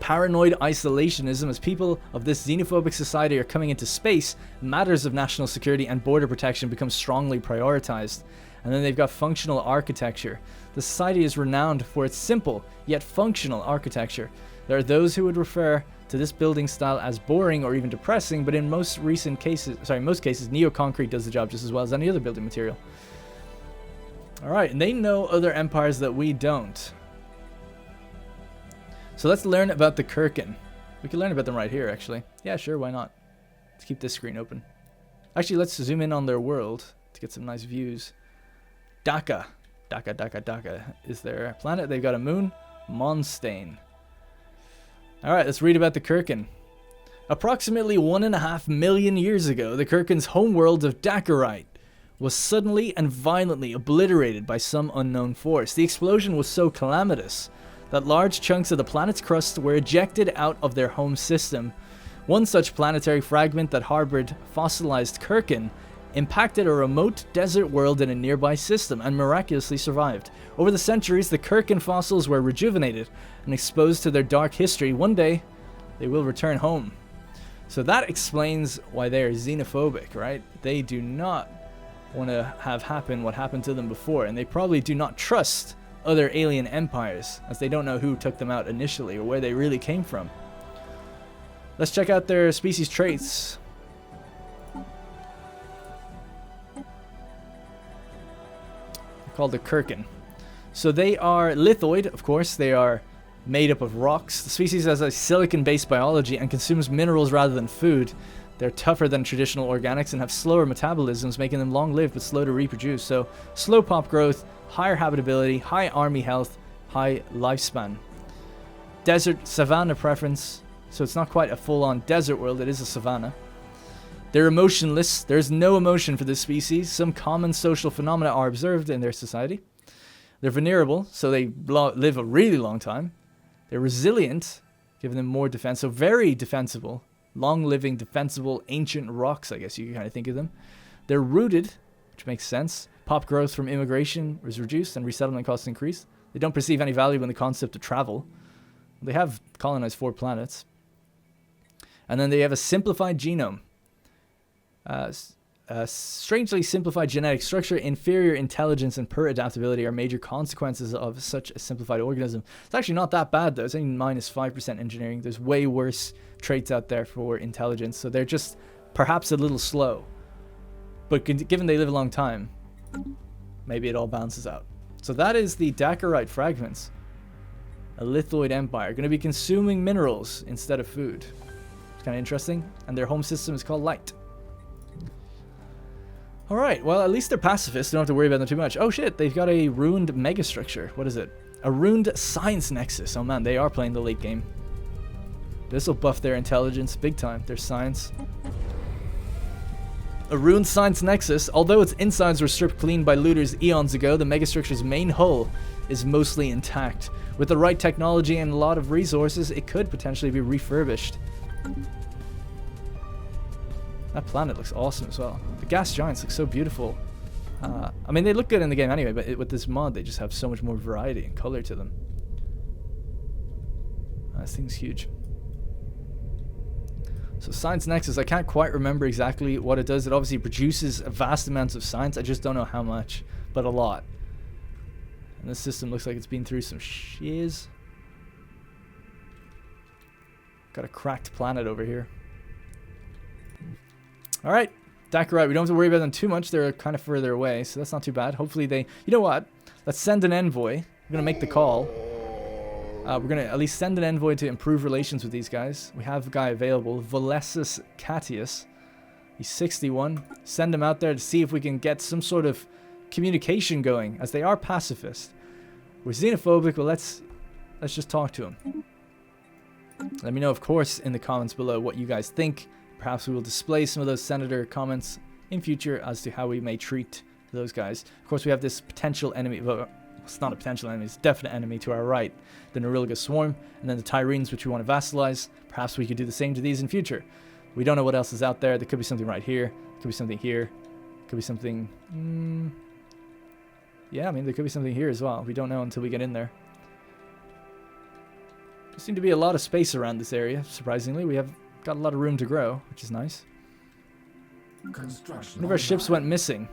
Paranoid isolationism. As people of this xenophobic society are coming into space, matters of national security and border protection become strongly prioritized. And then they've got functional architecture. The society is renowned for its simple yet functional architecture. There are those who would refer to this building style as boring or even depressing, but in most cases, neoconcrete does the job just as well as any other building material. Alright, and they know other empires that we don't. So let's learn about the Kirkin. We can learn about them right here, actually. Yeah, sure, why not? Let's keep this screen open. Actually, let's zoom in on their world to get some nice views. Daka is their planet. They've got a moon, Monstein. Alright, let's read about the Kirkin. Approximately 1.5 million years ago, the Kirkin's homeworld of Dakarite was suddenly and violently obliterated by some unknown force. The explosion was so calamitous that large chunks of the planet's crust were ejected out of their home system. One such planetary fragment that harbored fossilized Kirkin impacted a remote desert world in a nearby system and miraculously survived. Over the centuries, the Kirkin fossils were rejuvenated and exposed to their dark history. One day, they will return home. So that explains why they are xenophobic, right? They do not want to have happen what happened to them before, and they probably do not trust other alien empires, as they don't know who took them out initially or where they really came from. Let's check out their species traits. Called the Kirkin. So they are lithoid, of course. They are made up of rocks. The species has a silicon-based biology and consumes minerals rather than food. They're tougher than traditional organics and have slower metabolisms, making them long-lived but slow to reproduce. So slow pop growth, higher habitability, high army health, high lifespan. Desert savanna preference. So it's not quite a full-on desert world. It is a savanna. They're emotionless. There's no emotion for this species. Some common social phenomena are observed in their society. They're vulnerable, so they live a really long time. They're resilient, giving them more defense. So very defensible. Long-living, defensible, ancient rocks, I guess you can kind of think of them. They're rooted, which makes sense. Pop growth from immigration is reduced and resettlement costs increase. They don't perceive any value in the concept of travel. They have colonized 4 planets. And then they have a simplified genome. Strangely simplified genetic structure, inferior intelligence, and poor adaptability are major consequences of such a simplified organism. It's actually not that bad, though. It's only minus 5% engineering. There's way worse traits out there for intelligence, so they're just perhaps a little slow. But given they live a long time, maybe it all balances out. So that is the Dakarite fragments. A lithoid empire. Going to be consuming minerals instead of food. It's kind of interesting. And their home system is called Light. Alright, well, at least they're pacifists. Don't have to worry about them too much. Oh shit, they've got a ruined megastructure. What is it? A ruined science nexus. Oh man, they are playing the late game. This will buff their intelligence big time. Their science. A ruined science nexus. Although its insides were stripped clean by looters eons ago, the megastructure's main hull is mostly intact. With the right technology and a lot of resources, it could potentially be refurbished. That planet looks awesome as well. The gas giants look so beautiful. I mean, they look good in the game anyway, but with this mod, they just have so much more variety and color to them. This thing's huge. So Science Nexus, I can't quite remember exactly what it does. It obviously produces vast amounts of science. I just don't know how much, but a lot. And this system looks like it's been through some shiz. Got a cracked planet over here. Alright, Dakarite, we don't have to worry about them too much. They're kind of further away, so that's not too bad. Hopefully they... You know what? Let's send an envoy. We're going to make the call. We're going to at least send an envoy to improve relations with these guys. We have a guy available, Valesis Catius. He's 61. Send him out there to see if we can get some sort of communication going, as they are pacifist. We're xenophobic, but let's just talk to him. Let me know, of course, in the comments below what you guys think. Perhaps we will display some of those senator comments in future as to how we may treat those guys. Of course, we have this potential enemy. Well, it's not a potential enemy, it's a definite enemy to our right. The Norilga Swarm, and then the Tyrenes, which we want to vassalize. Perhaps we could do the same to these in future. We don't know what else is out there. There could be something right here. There could be something here. Could be something... Yeah, I mean, there could be something here as well. We don't know until we get in there. There seems to be a lot of space around this area, surprisingly. We have got a lot of room to grow, which is nice. One of our ships went missing.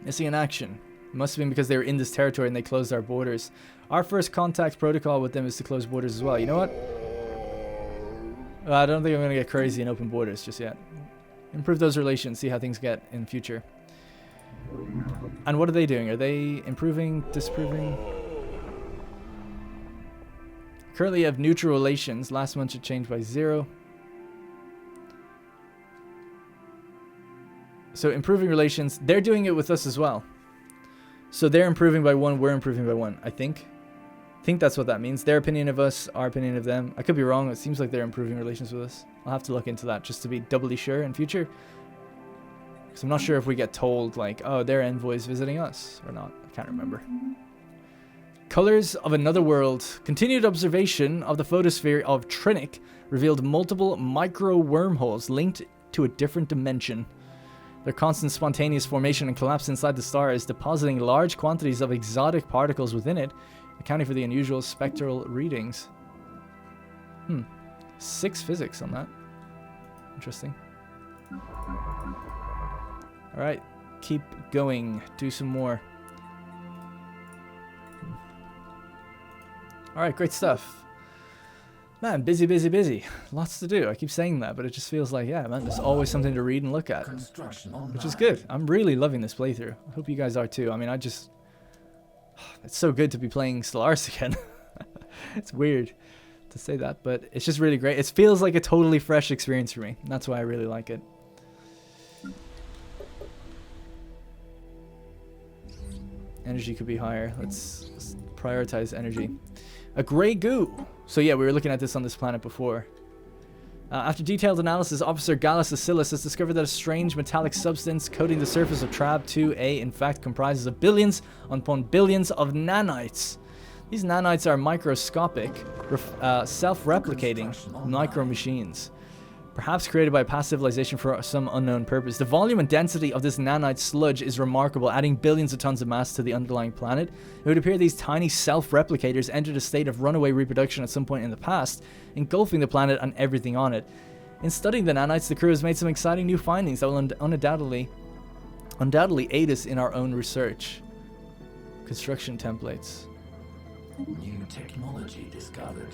Missing in action. It must have been because they were in this territory and they closed our borders. Our first contact protocol with them is to close borders as well. You know what? I don't think I'm going to get crazy and open borders just yet. Improve those relations, see how things get in the future. And what are they doing? Are they improving, disproving? Currently have neutral relations. Last month it changed by 0. So improving relations. They're doing it with us as well. So they're improving by 1, we're improving by 1, I think. I think that's what that means. Their opinion of us, our opinion of them. I could be wrong. It seems like they're improving relations with us. I'll have to look into that just to be doubly sure in future. Because I'm not sure if we get told, like, oh, their envoy's visiting us or not. I can't remember. Colors of Another World. Continued observation of the photosphere of Trinic revealed multiple micro wormholes linked to a different dimension. Their constant spontaneous formation and collapse inside the star is depositing large quantities of exotic particles within it, accounting for the unusual spectral readings. 6 physics on that. Interesting. Alright, keep going. Do some more. Alright, great stuff. Man, busy, busy, busy. Lots to do. I keep saying that, but it just feels like, yeah, man, there's always something to read and look at. Which is good. I'm really loving this playthrough. I hope you guys are too. I mean, it's so good to be playing Stellaris again. It's weird to say that, but it's just really great. It feels like a totally fresh experience for me. That's why I really like it. Energy could be higher. Let's prioritize energy. A grey goo. So yeah, we were looking at this on this planet before. After detailed analysis, Officer Gallus Acillus has discovered that a strange metallic substance coating the surface of Trab 2A in fact comprises of billions upon billions of nanites. These nanites are microscopic, self-replicating micro-machines, perhaps created by past civilization for some unknown purpose. The volume and density of this nanite sludge is remarkable, adding billions of tons of mass to the underlying planet. It would appear these tiny self-replicators entered a state of runaway reproduction at some point in the past, engulfing the planet and everything on it. In studying the nanites, the crew has made some exciting new findings that will undoubtedly aid us in our own research. Construction templates. New technology discovered.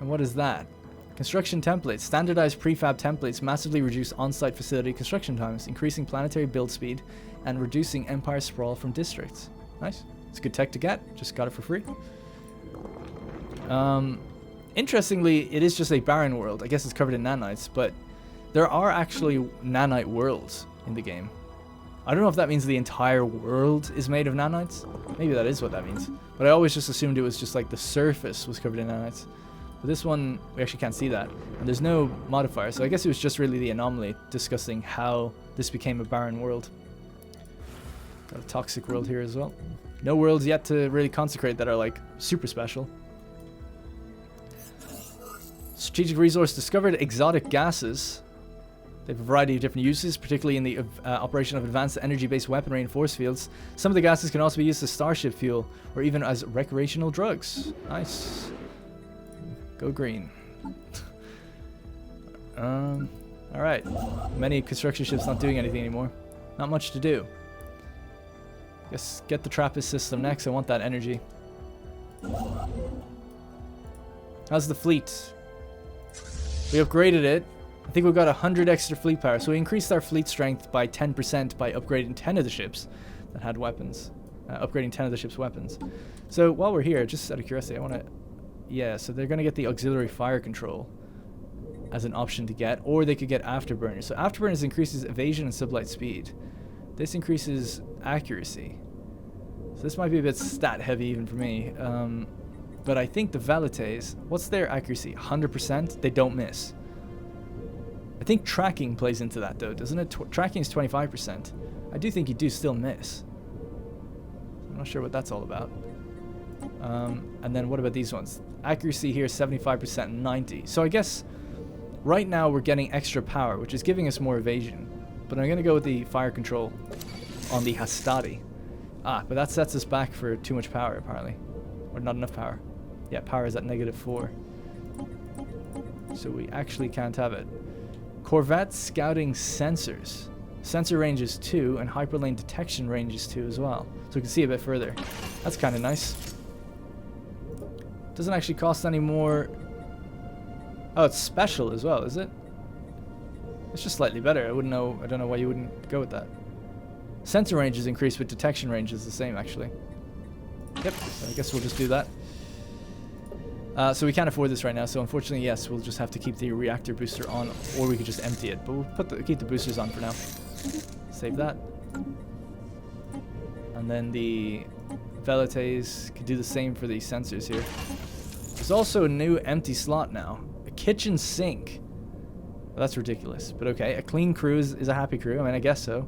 And what is that? Construction templates. Standardized prefab templates massively reduce on-site facility construction times, increasing planetary build speed and reducing empire sprawl from districts. Nice. It's good tech to get. Just got it for free. Interestingly, it is just a barren world. I guess it's covered in nanites, but there are actually nanite worlds in the game. I don't know if that means the entire world is made of nanites. Maybe that is what that means. But I always just assumed it was just like the surface was covered in nanites. But this one, we actually can't see that. And there's no modifier, so I guess it was just really the anomaly discussing how this became a barren world. Got a toxic world here as well. No worlds yet to really consecrate that are like super special. Strategic resource discovered. Exotic gases. They have a variety of different uses, particularly in the operation of advanced energy-based weaponry and force fields. Some of the gases can also be used as starship fuel, or even as recreational drugs. Nice. Go green. Alright. Many construction ships not doing anything anymore. Not much to do. Guess get the Trappist system next. I want that energy. How's the fleet? We upgraded it. I think we've got 100 extra fleet power. So we increased our fleet strength by 10% by upgrading 10 of the ships that had weapons. Upgrading 10 of the ship's weapons. So while we're here, just out of curiosity, I want to... Yeah, so they're going to get the auxiliary fire control as an option to get, or they could get afterburners. So afterburners increases evasion and sublight speed. This increases accuracy. So this might be a bit stat heavy even for me. But I think the Velites, what's their accuracy? 100%? They don't miss. I think tracking plays into that though, doesn't it? Tracking is 25%. I do think you do still miss. I'm not sure what that's all about. And then what about these ones? Accuracy here, 75% and 90. So I guess right now we're getting extra power, which is giving us more evasion. But I'm going to go with the fire control on the Hastati. Ah, but that sets us back for too much power, apparently. Or not enough power. Yeah, power is at -4. So we actually can't have it. Corvette scouting sensors. Sensor range is 2, and hyperlane detection range is 2 as well. So we can see a bit further. That's kind of nice. Doesn't actually cost any more. Oh, it's special as well, is it? It's just slightly better. I don't know why you wouldn't go with that. Sensor range is increased, but detection range is the same, actually. Yep, I guess we'll just do that. So we can't afford this right now, so unfortunately, yes, we'll just have to keep the reactor booster on, or we could just empty it. But we'll keep the boosters on for now. Save that. And then the velites could do the same for these sensors here. There's also a new empty slot now. A kitchen sink. Well, that's ridiculous, but okay. A clean crew is a happy crew. I mean, I guess so.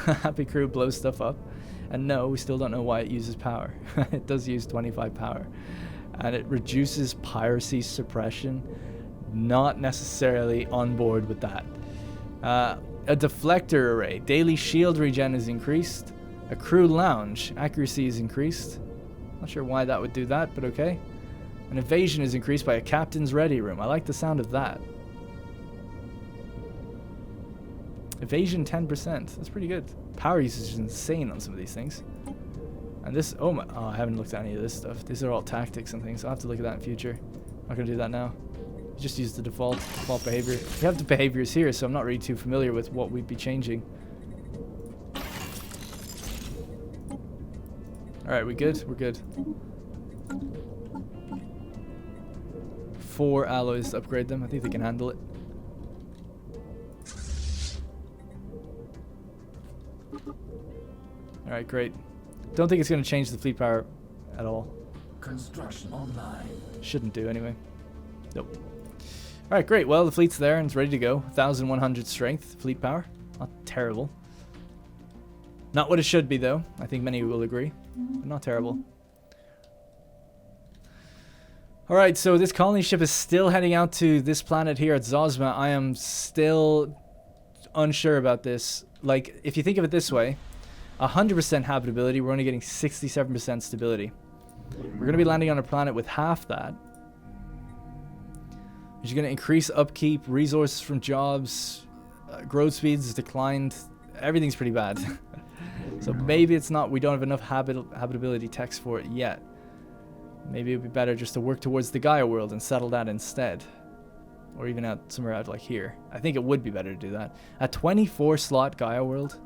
A happy crew blows stuff up. And no, we still don't know why it uses power. It does use 25 power. And it reduces piracy suppression. Not necessarily on board with that. A deflector array. Daily shield regen is increased. A crew lounge. Accuracy is increased. Not sure why that would do that, but okay. An evasion is increased by a captain's ready room. I like the sound of that. Evasion 10%. That's pretty good. Power usage is insane on some of these things. And this, oh my, oh, I haven't looked at any of this stuff. These are all tactics and things. I'll have to look at that in future. I'm not going to do that now. Just use the default behavior. We have the behaviors here, so I'm not really too familiar with what we'd be changing. Alright, we good? We're good. 4 alloys to upgrade them. I think they can handle it. Alright, great. Don't think it's going to change the fleet power at all. Construction online. Shouldn't do anyway. Nope. Alright, great. Well, the fleet's there and it's ready to go. 1,100 strength, fleet power. Not terrible. Not what it should be, though. I think many will agree. But not terrible. Alright, so this colony ship is still heading out to this planet here at Zosma. I am still unsure about this. Like, if you think of it this way, 100% habitability, we're only getting 67% stability. We're going to be landing on a planet with half that. Which is going to increase upkeep, resources from jobs, growth speeds declined. Everything's pretty bad. So maybe it's not, we don't have enough habitability text for it yet. Maybe it would be better just to work towards the Gaia world and settle that instead. Or even out somewhere out like here. I think it would be better to do that. A 24 slot Gaia world,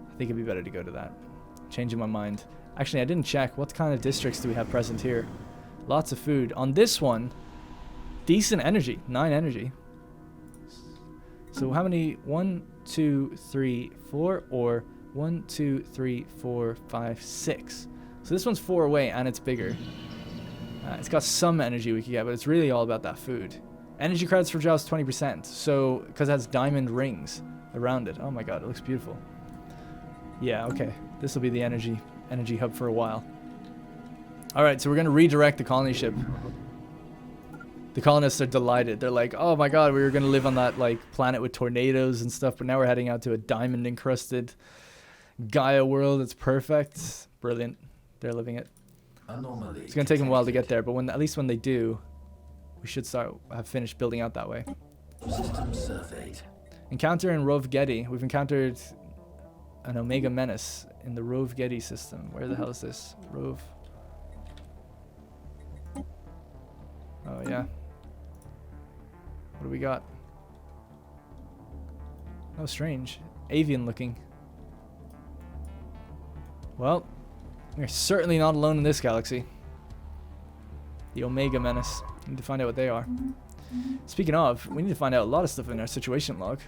I think it'd be better to go to that. Changing my mind. Actually, I didn't check. What kind of districts do we have present here? Lots of food. On this one, decent energy. 9 energy. So how many? 1, 2, 3, 4, or 1, 2, 3, 4, 5, 6. So this one's 4 away and it's bigger. It's got some energy we can get, but it's really all about that food. Energy credits for jobs 20%. So, because it has diamond rings around it. Oh my god, it looks beautiful. Yeah, okay. This will be the energy hub for a while. Alright, so we're going to redirect the colony ship. The colonists are delighted. They're like, oh my god, we were going to live on that like planet with tornadoes and stuff, but now we're heading out to a diamond encrusted Gaia world. It's perfect. Brilliant. They're living it. Anomaly. It's going to take them a while to get there, but at least when they do, we should have finished building out that way. System surveyed. Encounter in Rove Getty. We've encountered an Omega Menace in the Rove Getty system. Where the hell is this? Rove. Oh, yeah. What do we got? Oh, strange. Avian looking. Well, we're certainly not alone in this galaxy. The Omega Menace. We need to find out what they are. Speaking of, we need to find out a lot of stuff in our situation log.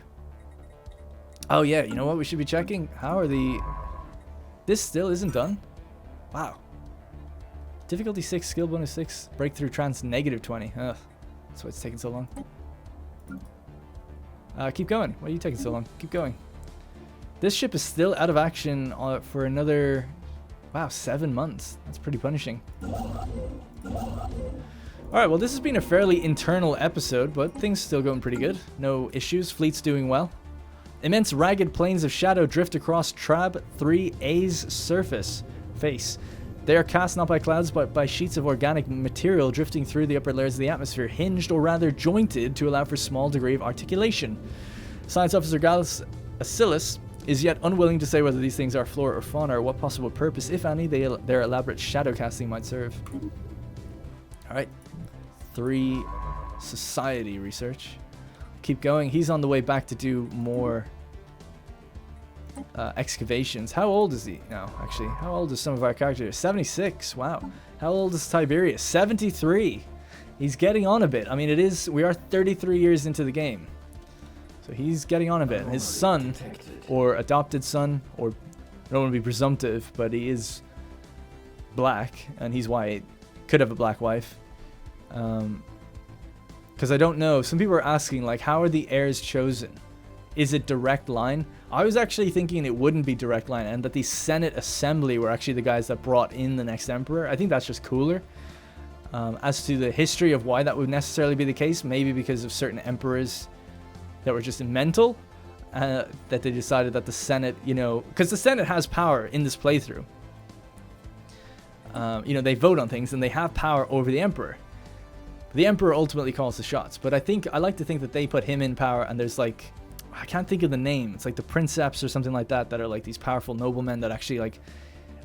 Oh yeah, you know what we should be checking? How are the... This still isn't done? Wow. Difficulty 6, skill bonus 6, breakthrough trans negative 20. Ugh, that's why it's taking so long. Keep going. Why are you taking so long? Keep going. This ship is still out of action for another... Wow, 7 months. That's pretty punishing. Alright, well this has been a fairly internal episode, but things still going pretty good. No issues, fleet's doing well. Immense ragged plains of shadow drift across Trab 3A's surface. Face. They are cast not by clouds, but by sheets of organic material drifting through the upper layers of the atmosphere, hinged or rather jointed to allow for a small degree of articulation. Science Officer Gallus Acillus is yet unwilling to say whether these things are flora or fauna or what possible purpose, if any, their elaborate shadow casting might serve. Alright. 3 society research. Keep going. He's on the way back to do more excavations. How old is he now, actually? How old is some of our characters? 76. Wow. How old is Tiberius? 73. He's getting on a bit. I mean, we are 33 years into the game. So he's getting on a bit. His son, or adopted son, or I don't want to be presumptive, but he is black and he's white. Could have a black wife. Because I don't know. Some people are asking, like, how are the heirs chosen? Is it direct line? I was actually thinking it wouldn't be direct line and that the Senate Assembly were actually the guys that brought in the next emperor. I think that's just cooler. As to the history of why that would necessarily be the case, maybe because of certain emperors that were just mental, that they decided that the Senate, you know, because the Senate has power in this playthrough. You know, they vote on things and they have power over the emperor. The emperor ultimately calls the shots, but I like to think that they put him in power, and there's like, I can't think of the name. It's like the princeps or something like that are like these powerful noblemen that actually like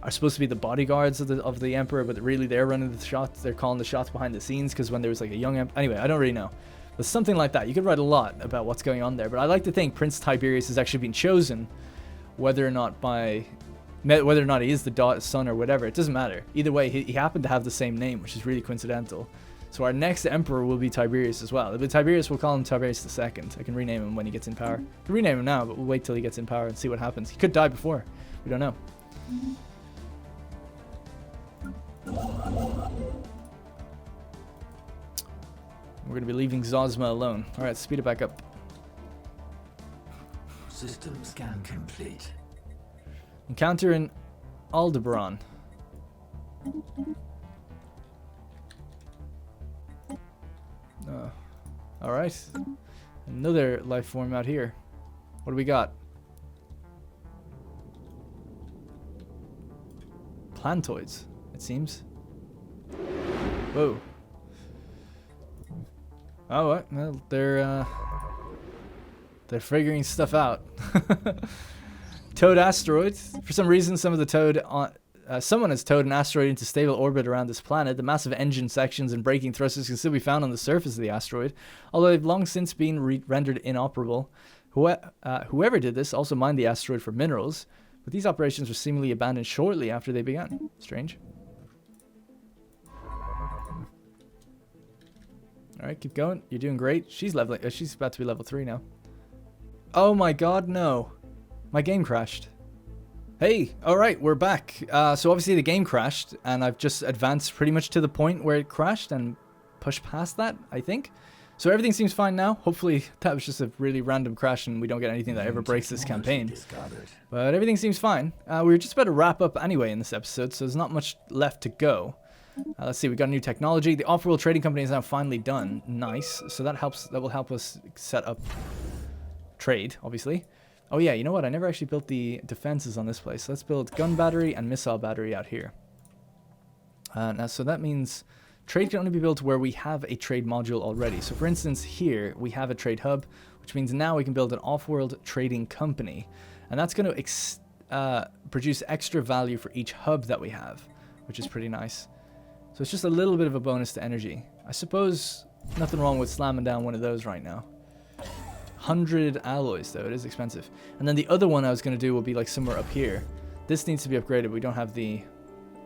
are supposed to be the bodyguards of the emperor, but really they're running the shots. They're calling the shots behind the scenes, because when there was like a young anyway, I don't really know. But something like that. You could write a lot about what's going on there, but I like to think Prince Tiberius has actually been chosen, whether or not he is the son or whatever. It doesn't matter. Either way, he happened to have the same name, which is really coincidental. So our next emperor will be Tiberius as well. But Tiberius, we'll call him Tiberius II. I can rename him when he gets in power. I can rename him now, but we'll wait till he gets in power and see what happens. He could die before. We don't know. We're going to be leaving Zosma alone. Alright, speed it back up. System scan complete. Encounter in Aldebaran. Alright. Another life form out here. What do we got? Plantoids, it seems. Whoa. Oh, what? Well, they're figuring stuff out. Towed asteroids. For some reason, someone has towed an asteroid into stable orbit around this planet. The massive engine sections and braking thrusters can still be found on the surface of the asteroid, although they've long since been rendered inoperable. Whoever did this also mined the asteroid for minerals, but these operations were seemingly abandoned shortly after they began. Strange. Alright, keep going. You're doing great. She's leveling. She's about to be level 3 now. Oh my god, no. My game crashed. Hey, alright, we're back. So obviously the game crashed, and I've just advanced pretty much to the point where it crashed and pushed past that, I think. So everything seems fine now. Hopefully that was just a really random crash and we don't get anything that ever breaks this campaign. But everything seems fine. We were just about to wrap up anyway in this episode, so there's not much left to go. Let's see, we got a new technology. The off-world trading company is now finally done. Nice. So that will help us set up trade, obviously. Oh yeah, you know what? I never actually built the defenses on this place. Let's build gun battery and missile battery out here. Now, so that means trade can only be built where we have a trade module already. So for instance, here we have a trade hub, which means now we can build an off-world trading company. And that's going to produce extra value for each hub that we have, which is pretty nice. So it's just a little bit of a bonus to energy. I suppose nothing wrong with slamming down one of those right now. 100 alloys though, it is expensive. And then the other one I was going to do will be like somewhere up here. This needs to be upgraded, we don't have the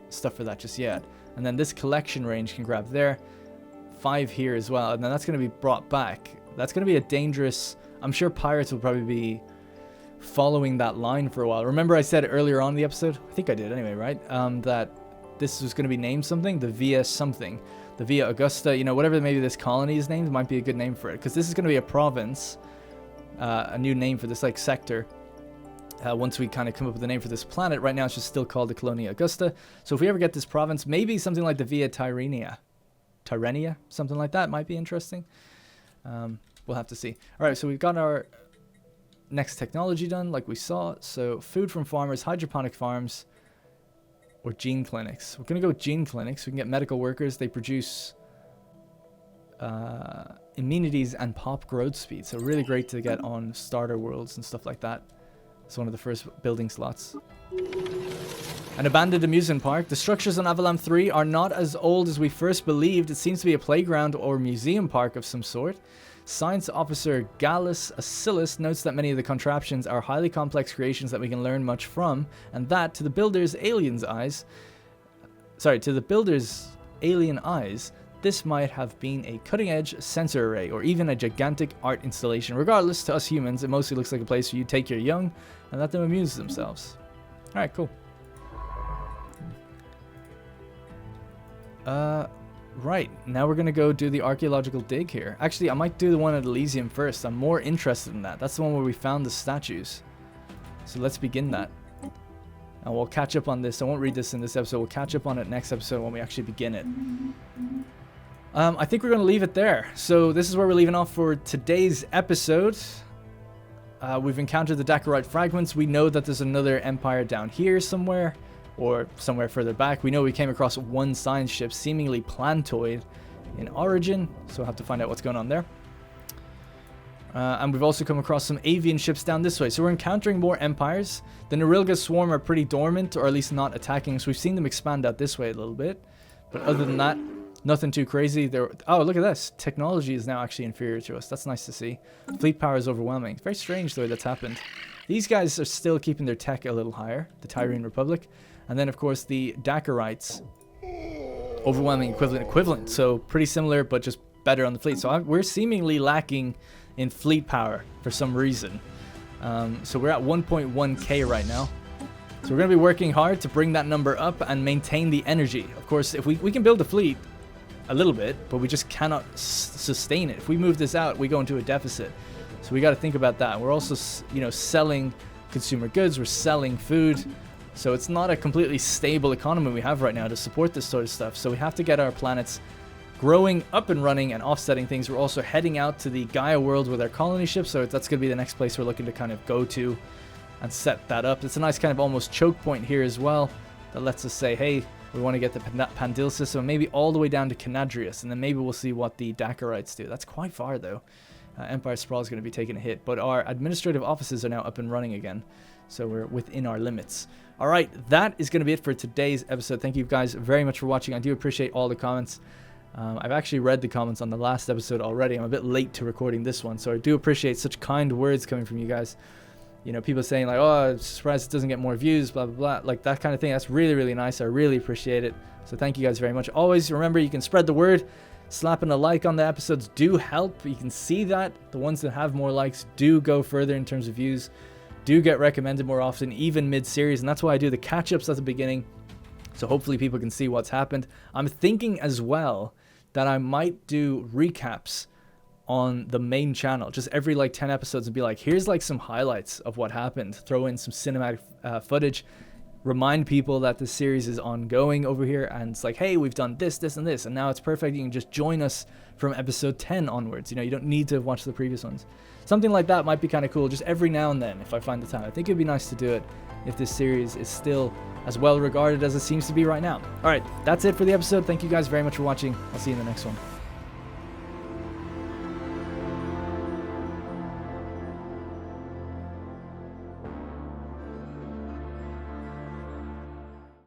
stuff for that just yet. And then this collection range can grab there. 5 here as well, and then that's going to be brought back. That's going to be a dangerous... I'm sure pirates will probably be following that line for a while. Remember I said earlier on in the episode, I think I did anyway, right? That this was going to be named something, the Via something. The Via Augusta, you know, whatever maybe this colony is named, might be a good name for it. Because this is going to be a province, a new name for this like sector. Once we kind of come up with a name for this planet. Right now it's just still called the Colonia Augusta. So if we ever get this province, maybe something like the Via Tyrrhenia, something like that might be interesting. We'll have to see. Alright, so we've got our next technology done, like we saw. So food from farmers, hydroponic farms, or gene clinics. We're going to go with gene clinics. We can get medical workers. They produce immunities and pop growth speed. So really great to get on starter worlds and stuff like that. It's one of the first building slots. An abandoned amusement park. The structures on Avalam 3 are not as old as we first believed. It seems to be a playground or museum park of some sort. Science officer Gallus Acillus notes that many of the contraptions are highly complex creations that we can learn much from, and that to the builder's alien eyes, this might have been a cutting-edge sensor array or even a gigantic art installation. Regardless, to us humans, it mostly looks like a place where you take your young and let them amuse themselves. Alright, cool. Right, now we're gonna go do the archaeological dig here. Actually, I might do the one at Elysium first. I'm more interested in that. That's the one where we found the statues. So let's begin that. And we'll catch up on this. I won't read this in this episode. We'll catch up on it next episode when we actually begin it. I think we're going to leave it there. So this is where we're leaving off for today's episode. We've encountered the Dakarite fragments. We know that there's another empire down here somewhere, or somewhere further back. We know we came across one science ship, seemingly plantoid in origin. So we'll have to find out what's going on there. And we've also come across some avian ships down this way. So we're encountering more empires. The Norilga swarm are pretty dormant, or at least not attacking. So we've seen them expand out this way a little bit. But other than that, nothing too crazy. Oh, look at this. Technology is now actually inferior to us. That's nice to see. Fleet power is overwhelming. It's very strange the way that's happened. These guys are still keeping their tech a little higher. The Tyrene Republic. And then, of course, the Dakarites. Overwhelming equivalent. So pretty similar, but just better on the fleet. So we're seemingly lacking in fleet power for some reason. So we're at 1.1k right now. So we're going to be working hard to bring that number up and maintain the energy. Of course, if we can build a fleet a little bit, but we just cannot sustain it. If we move this out, we go into a deficit. So we got to think about that. We're also, selling consumer goods. We're selling food. So it's not a completely stable economy we have right now to support this sort of stuff. So we have to get our planets growing up and running and offsetting things. We're also heading out to the Gaia world with our colony ship, so that's going to be the next place we're looking to kind of go to and set that up. It's a nice kind of almost choke point here as well that lets us say, hey, we want to get the Pandil system maybe all the way down to Canadrius, and then maybe we'll see what the Dakarites do. That's quite far though. Empire Sprawl is going to be taking a hit, but our administrative offices are now up and running again, so we're within our limits. All right, that is going to be it for today's episode. Thank you guys very much for watching. I do appreciate all the comments. I've actually read the comments on the last episode already. I'm a bit late to recording this one, so I do appreciate such kind words coming from you guys. People saying like, oh, I'm surprised it doesn't get more views, blah, blah, blah. Like that kind of thing. That's really, really nice. I really appreciate it. So thank you guys very much. Always remember, you can spread the word. Slapping a like on the episodes do help. You can see that the ones that have more likes do go further in terms of views, do get recommended more often, even mid-series. And that's why I do the catch-ups at the beginning. So hopefully people can see what's happened. I'm thinking as well that I might do recaps on the main channel, just every like 10 episodes, and be like, here's like some highlights of what happened, throw in some cinematic footage, remind people that the series is ongoing over here, and it's like, hey, we've done this, this, and this, and now it's perfect. You can just join us from episode 10 onwards. You don't need to watch the previous ones. Something like that might be kind of cool, just every now and then if I find the time. I think it'd be nice to do it if this series is still as well regarded as it seems to be right now. All right, that's it for the episode. Thank you guys very much for watching. I'll see you in the next one.